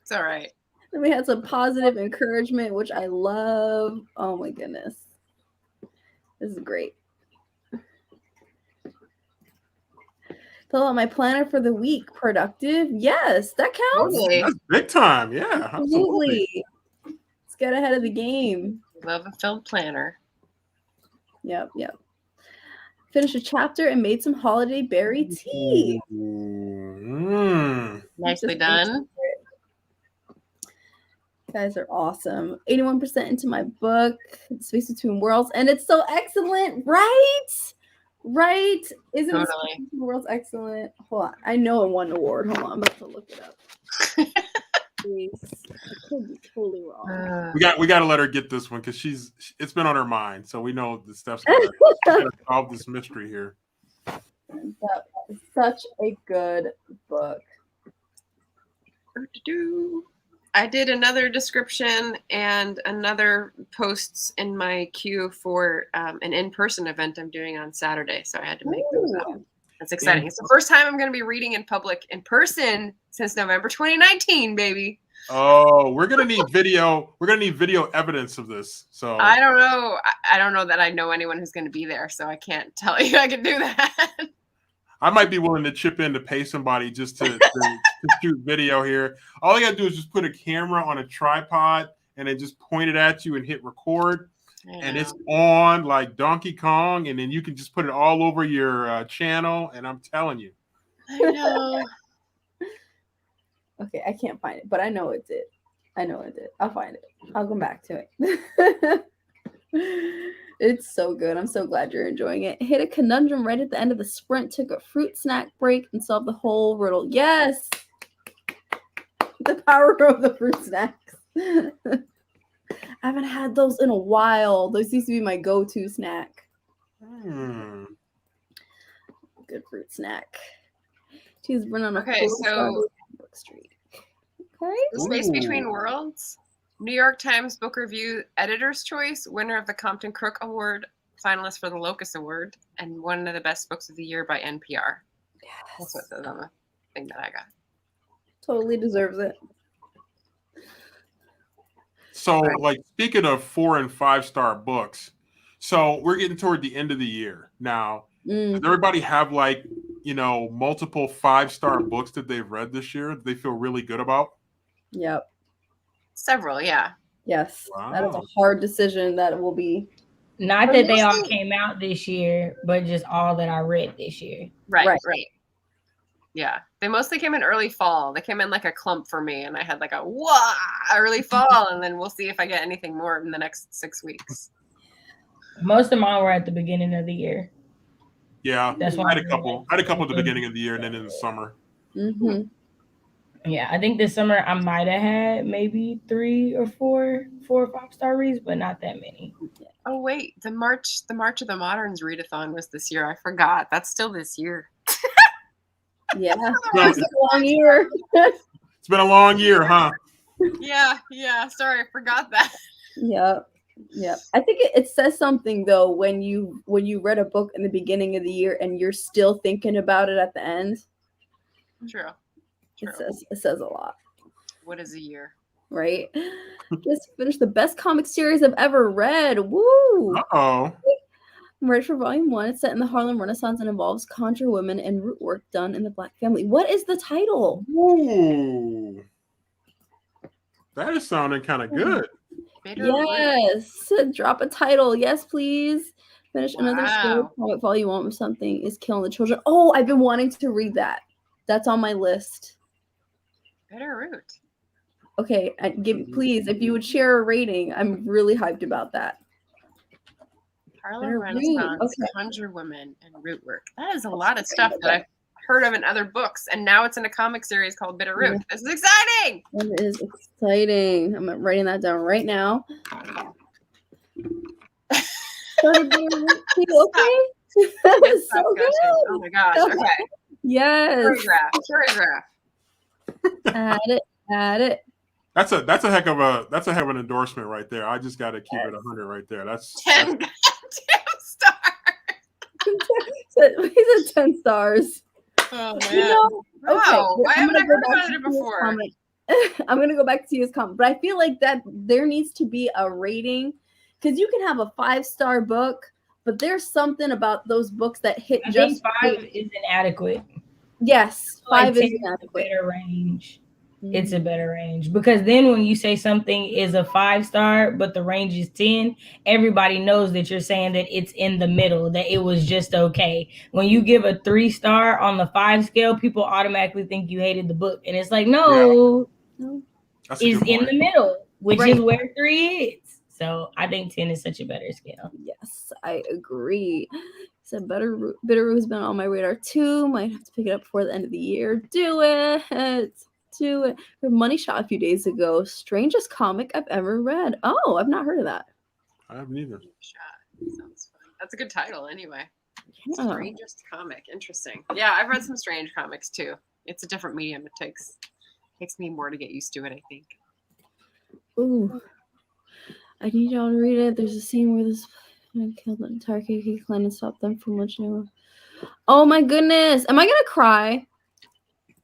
It's all right. And we had some positive encouragement, which I love. Oh my goodness. This is great. Fill out my planner for the week. Productive. Yes, that counts. Totally. That's big time. Yeah, absolutely. Let's get ahead of the game. Love a filled planner. Yep. Finished a chapter and made some holiday berry tea. Nicely done. You guys are awesome. 81% into my book, Space Between Worlds, and it's so excellent, right? Isn't Totally. Space Between Worlds excellent? Hold on. I know it won an award. Hold on. I'm about to look it up. Please. I could be totally wrong. We got to let her get this one because it's been on her mind, so we know the steps to solve this mystery here. That is such a good book. I did another description and another posts in my queue for an in-person event I'm doing on Saturday, so I had to make those up. That's exciting. It's the first time I'm going to be reading in public in person since November 2019, baby. Oh, we're gonna need video. We're gonna need video evidence of this. So I don't know. I don't know that I know anyone who's going to be there, so I can't tell you I can do that. I might be willing to chip in to pay somebody just to shoot video here. All I gotta do is just put a camera on a tripod and then just point it at you and hit record, and it's on like Donkey Kong, and then you can just put it all over your channel. And I'm telling you, I know. Okay, I can't find it, but I know it's it. I'll find it. I'll come back to it. It's so good. I'm so glad you're enjoying it. Hit a conundrum right at the end of the sprint, took a fruit snack break, and solved the whole riddle. Yes! The power of the fruit snacks. I haven't had those in a while. Those used to be my go-to snack. Good fruit snack. She's been on a Okay, so book street. Okay. The Space Between Worlds, New York Times Book Review Editor's Choice, winner of the Compton Crook Award, finalist for the Locus Award, and one of the best books of the year by NPR. Yes. That's what it says on the thing that I got. Totally deserves it. So, like, speaking of 4 and 5 star books, so we're getting toward the end of the year now. Does everybody have, like, you know, multiple 5-star books that they've read this year that they feel really good about? Yep. Several, yeah. Yes. Wow. That is a hard decision that will be. Not that they all came out this year, but just all that I read this year. Right. Yeah. They mostly came in early fall. They came in like a clump for me, and I had like a early fall, and then we'll see if I get anything more in the next 6 weeks. Most of mine were at the beginning of the year. Yeah, That's why I had a couple. I had a couple at the beginning of the year and then in the summer. Mm-hmm. Yeah, I think this summer I might have had maybe 3 or 4 or 5 star reads, but not that many. Oh wait, the March of the Moderns readathon was this year. I forgot. That's still this year. Yeah, it's been a long year. It's been a long year, huh? Yeah. Sorry, I forgot that. Yep. I think it says something though when you read a book in the beginning of the year and you're still thinking about it at the end. True. It says a lot. What is a year? Right? Just finished the best comic series I've ever read. Woo! Uh-oh. I'm ready for volume 1. It's set in the Harlem Renaissance and involves conjure women and root work done in the Black family. What is the title? Ooh. That is sounding kind of good. Yes. Drop a title. Yes, please. Finish another story. Comic volume 1 with something is killing the children. Oh, I've been wanting to read that. That's on my list. Bitterroot. Okay, please, if you would share a rating, I'm really hyped about that. Harlem Renaissance, Conjure Women, and Root Work. That is a lot of stuff that I've heard of in other books, and now it's in a comic series called Bitterroot. Yeah. This is exciting! It is exciting. I'm writing that down right now. Okay? That was so good. Oh my gosh, okay. Yes. Choreograph. Add it. That's a heck of an endorsement right there. I just got to keep it 100 right there. That's 10 stars. He said 10 stars. Oh man! Wow. Why haven't I heard about it before? I'm gonna go back to his comment, but I feel like that there needs to be a rating because you can have a 5-star book, but there's something about those books that hit I think 5 is inadequate. Yes, 5 is inadequate. Better range. It's a better range because then when you say something is a 5-star, but the range is 10, everybody knows that you're saying that it's in the middle, that it was just okay. When you give a 3-star on the 5 scale, people automatically think you hated the book. And it's like, no, it's in the middle, which is where 3 is. So I think 10 is such a better scale. Yes, I agree. So Bitterroot has been on my radar too. Might have to pick it up before the end of the year. Do it. Her Money Shot a few days ago. Strangest comic I've ever read. Oh, I've not heard of that. I haven't either. Sounds fun. That's a good title anyway. Yeah. Strangest comic. Interesting. Yeah, I've read some strange comics too. It's a different medium. It takes me more to get used to it, I think. Ooh. I need y'all to read it. There's a scene where this man killed the entire KK clan and stopped them from lunching. Oh my goodness. Am I gonna cry?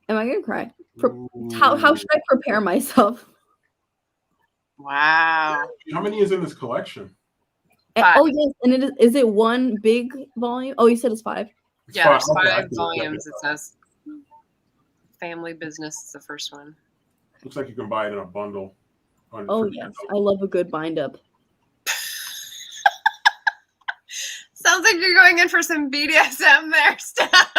How should I prepare myself? Wow. How many is in this collection? 5. Oh yes, and is it one big volume? Oh, you said it's 5. Yeah, there's 5 volumes. It says Family Business is the first one. Looks like you can buy it in a bundle. Oh yes, I love a good bind up. Sounds like you're going in for some BDSM there stuff.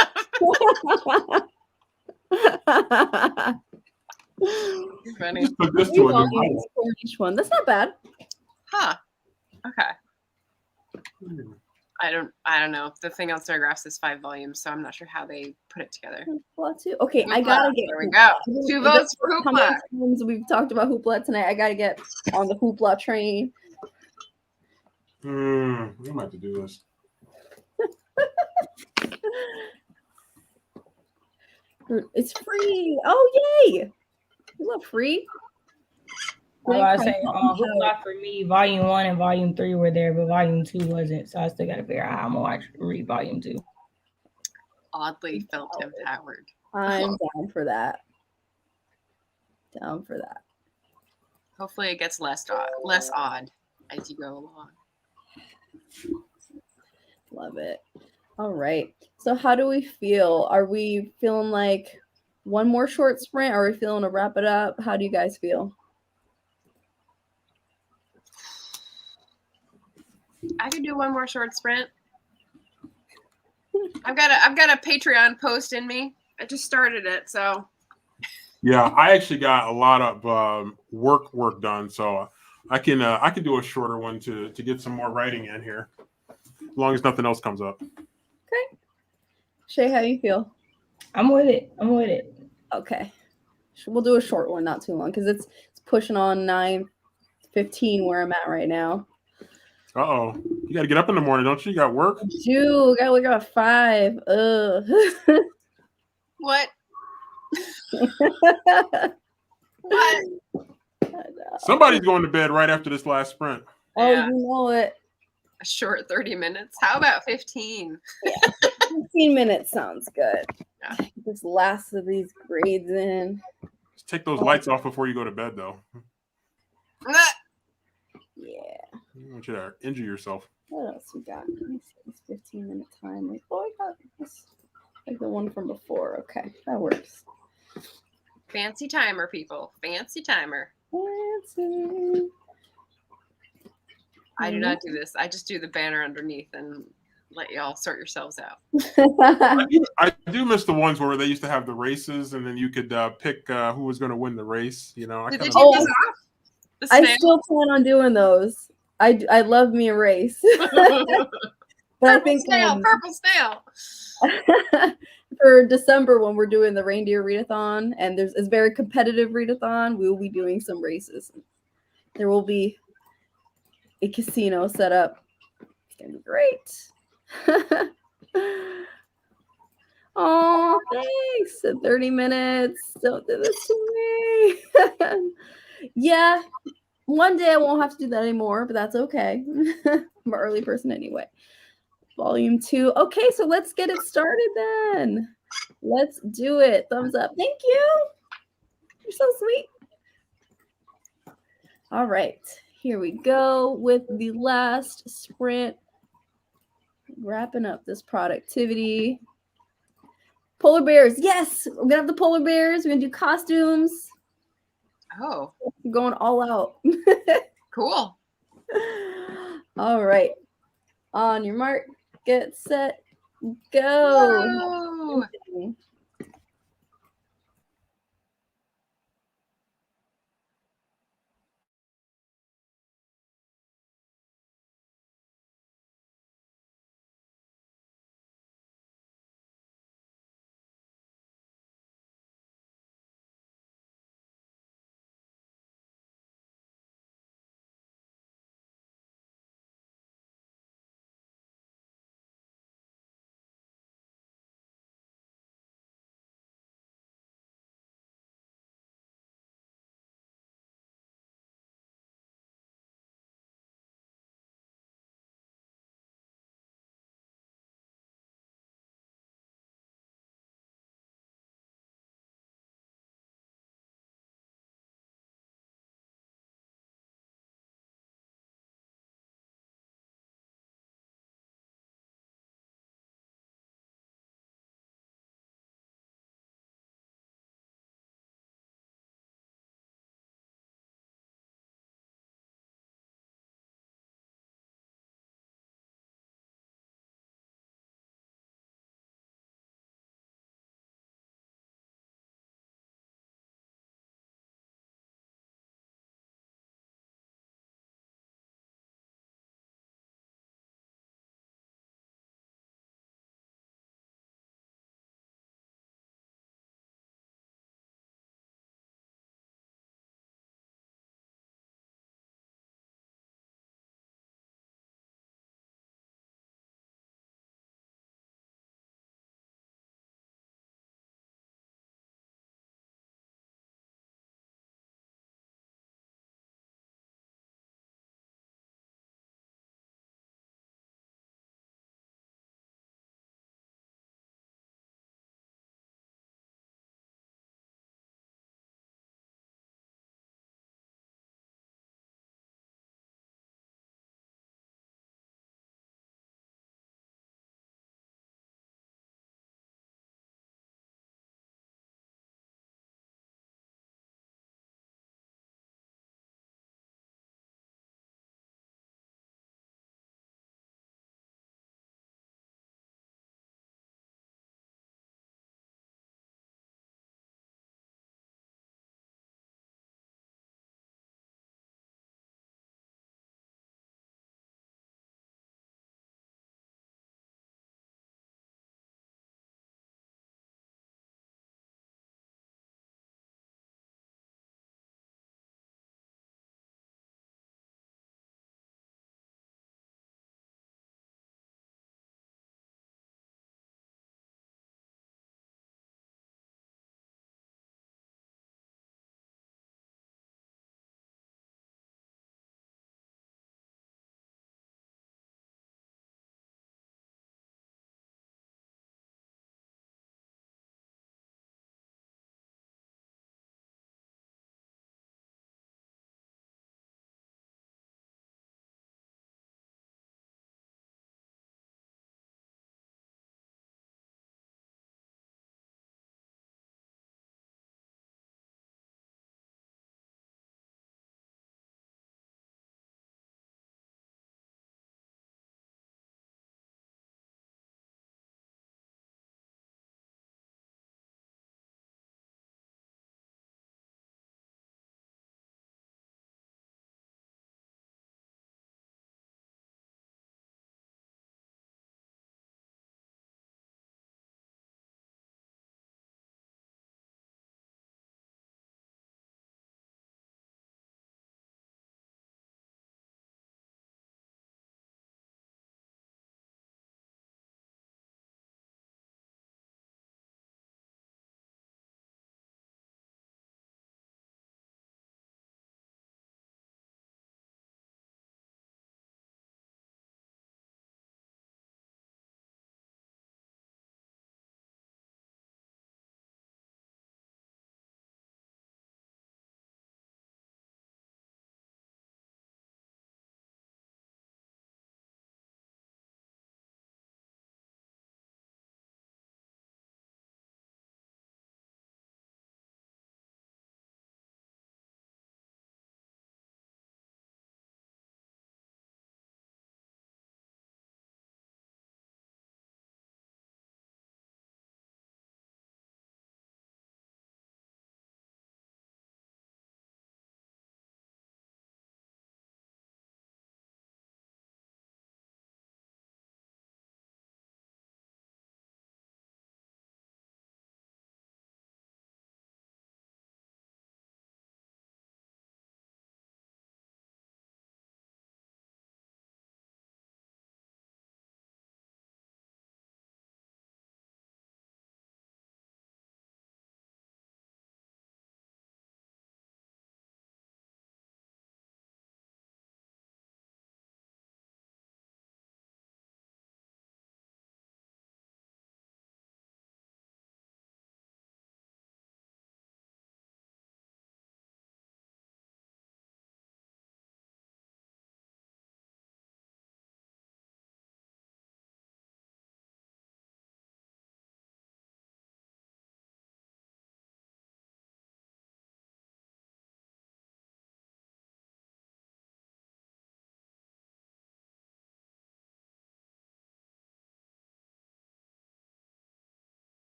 Funny. Just put this to each one. That's not bad. Huh. Okay. I don't know. The thing on Storygraphs is 5 volumes, so I'm not sure how they put it together. Hoopla too. Okay, I Hoopla. gotta get. There we go. Hoopla. 2 votes for How many Hoopla. times we've talked about Hoopla tonight? I gotta get on the Hoopla train. We might have to do this. It's free. Oh, yay! We love free. I say Hoopla for me, volume 1 and volume 3 were there, but volume 2 wasn't. So I still got to figure out how I'm gonna read volume 2. Oddly felt empowered. I'm down for that. Down for that. Hopefully, it gets less odd as you go along. Love it. All right. So how do we feel? Are we feeling like one more short sprint? Are we feeling to wrap it up? How do you guys feel? I could do one more short sprint. I've got a Patreon post in me. I just started it, so. Yeah, I actually got a lot of work done, so I can do a shorter one to get some more writing in here, as long as nothing else comes up. Okay. Shay, how you feel? I'm with it. Okay. We'll do a short one, not too long, because it's pushing on 9:15 where I'm at right now. Uh-oh. You got to get up in the morning, don't you? You got work? Dude, gotta wake up at 5. Ugh. What? What? Somebody's going to bed right after this last sprint. Oh, yeah. You know it. A short 30 minutes. How about 15? Yeah, 15 minutes sounds good. Yeah. This last of these grades in. Just take those lights off before you go to bed, though. Yeah. I don't want you to injure yourself. What else we got? Let me see this 15-minute time. I got this. Like the one from before. Okay, that works. Fancy timer, people. Fancy timer. Fancy. I do not do this. I just do the banner underneath and let y'all sort yourselves out. I do miss the ones where they used to have the races, and then you could pick who was going to win the race. You know, Did they take this off? I still plan on doing those. I love me a race. But I think purple snail. For December, when we're doing the reindeer readathon, and it's a very competitive readathon, we will be doing some races. There will be a casino set up. It's gonna be great. Oh, thanks. 30 minutes. Don't do this to me. Yeah. One day I won't have to do that anymore, but that's okay. I'm an early person anyway. Volume 2. Okay, so let's get it started then. Let's do it. Thumbs up. Thank you. You're so sweet. All right. Here we go with the last sprint. Wrapping up this productivity. Polar bears. Yes, we're going to have the polar bears. We're going to do costumes. Oh. We're going all out. Cool. All right. On your mark, get set, go. Whoa.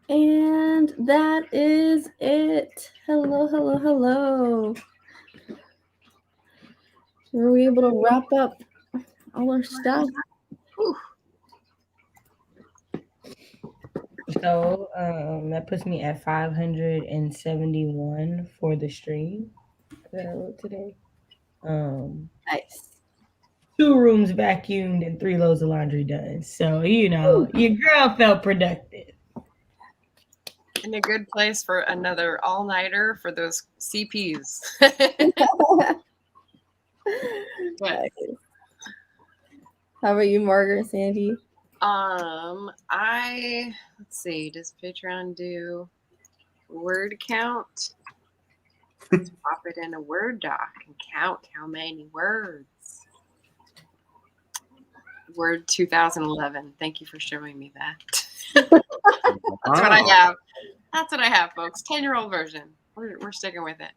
And that is it. Hello, hello, hello. Were we able to wrap up all our stuff? So that puts me at 571 for the stream that I wrote today. Nice. 2 rooms vacuumed and 3 loads of laundry done. So, you know, your girl felt productive. In a good place for another all-nighter for those CPs. Nice. How about you, Margaret, Sandy? Let's see, does Patreon do word count? Let's pop it in a Word doc and count how many words. Word 2011. Thank you for showing me that. That's what I have. That's what I have, folks. 10-year-old version. We're sticking with it.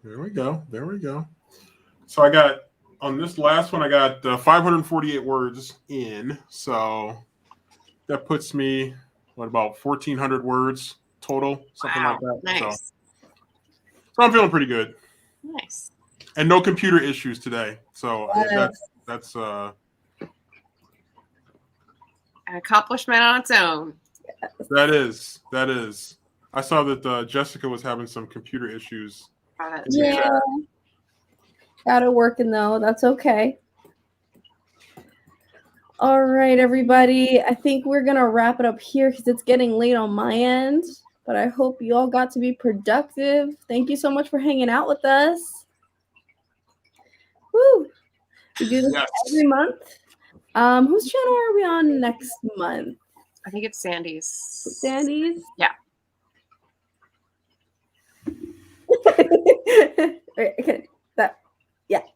There we go. There we go. So I got, on this last one, I got 548 words in. So that puts me, what, about 1,400 words total? Something like that. Nice. So I'm feeling pretty good. Nice. And no computer issues today. So that's an accomplishment on its own. That is. I saw that Jessica was having some computer issues. Yeah. Got it working though. That's okay. All right, everybody. I think we're going to wrap it up here because it's getting late on my end. But I hope you all got to be productive. Thank you so much for hanging out with us. Woo! We do this every month. Whose channel are we on next month? I think it's Sandy's. Sandy's? Yeah. Okay.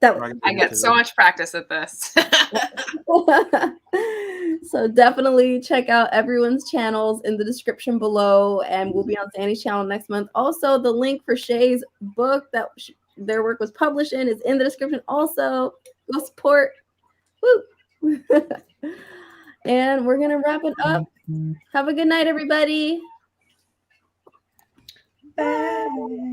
That one. I get so much practice at this. So definitely check out everyone's channels in the description below, and we'll be on Sandy's channel next month. Also, the link for Shay's book that their work was published in is in the description. Also, go support. Woo! And we're gonna wrap it up. Have a good night, everybody. Bye.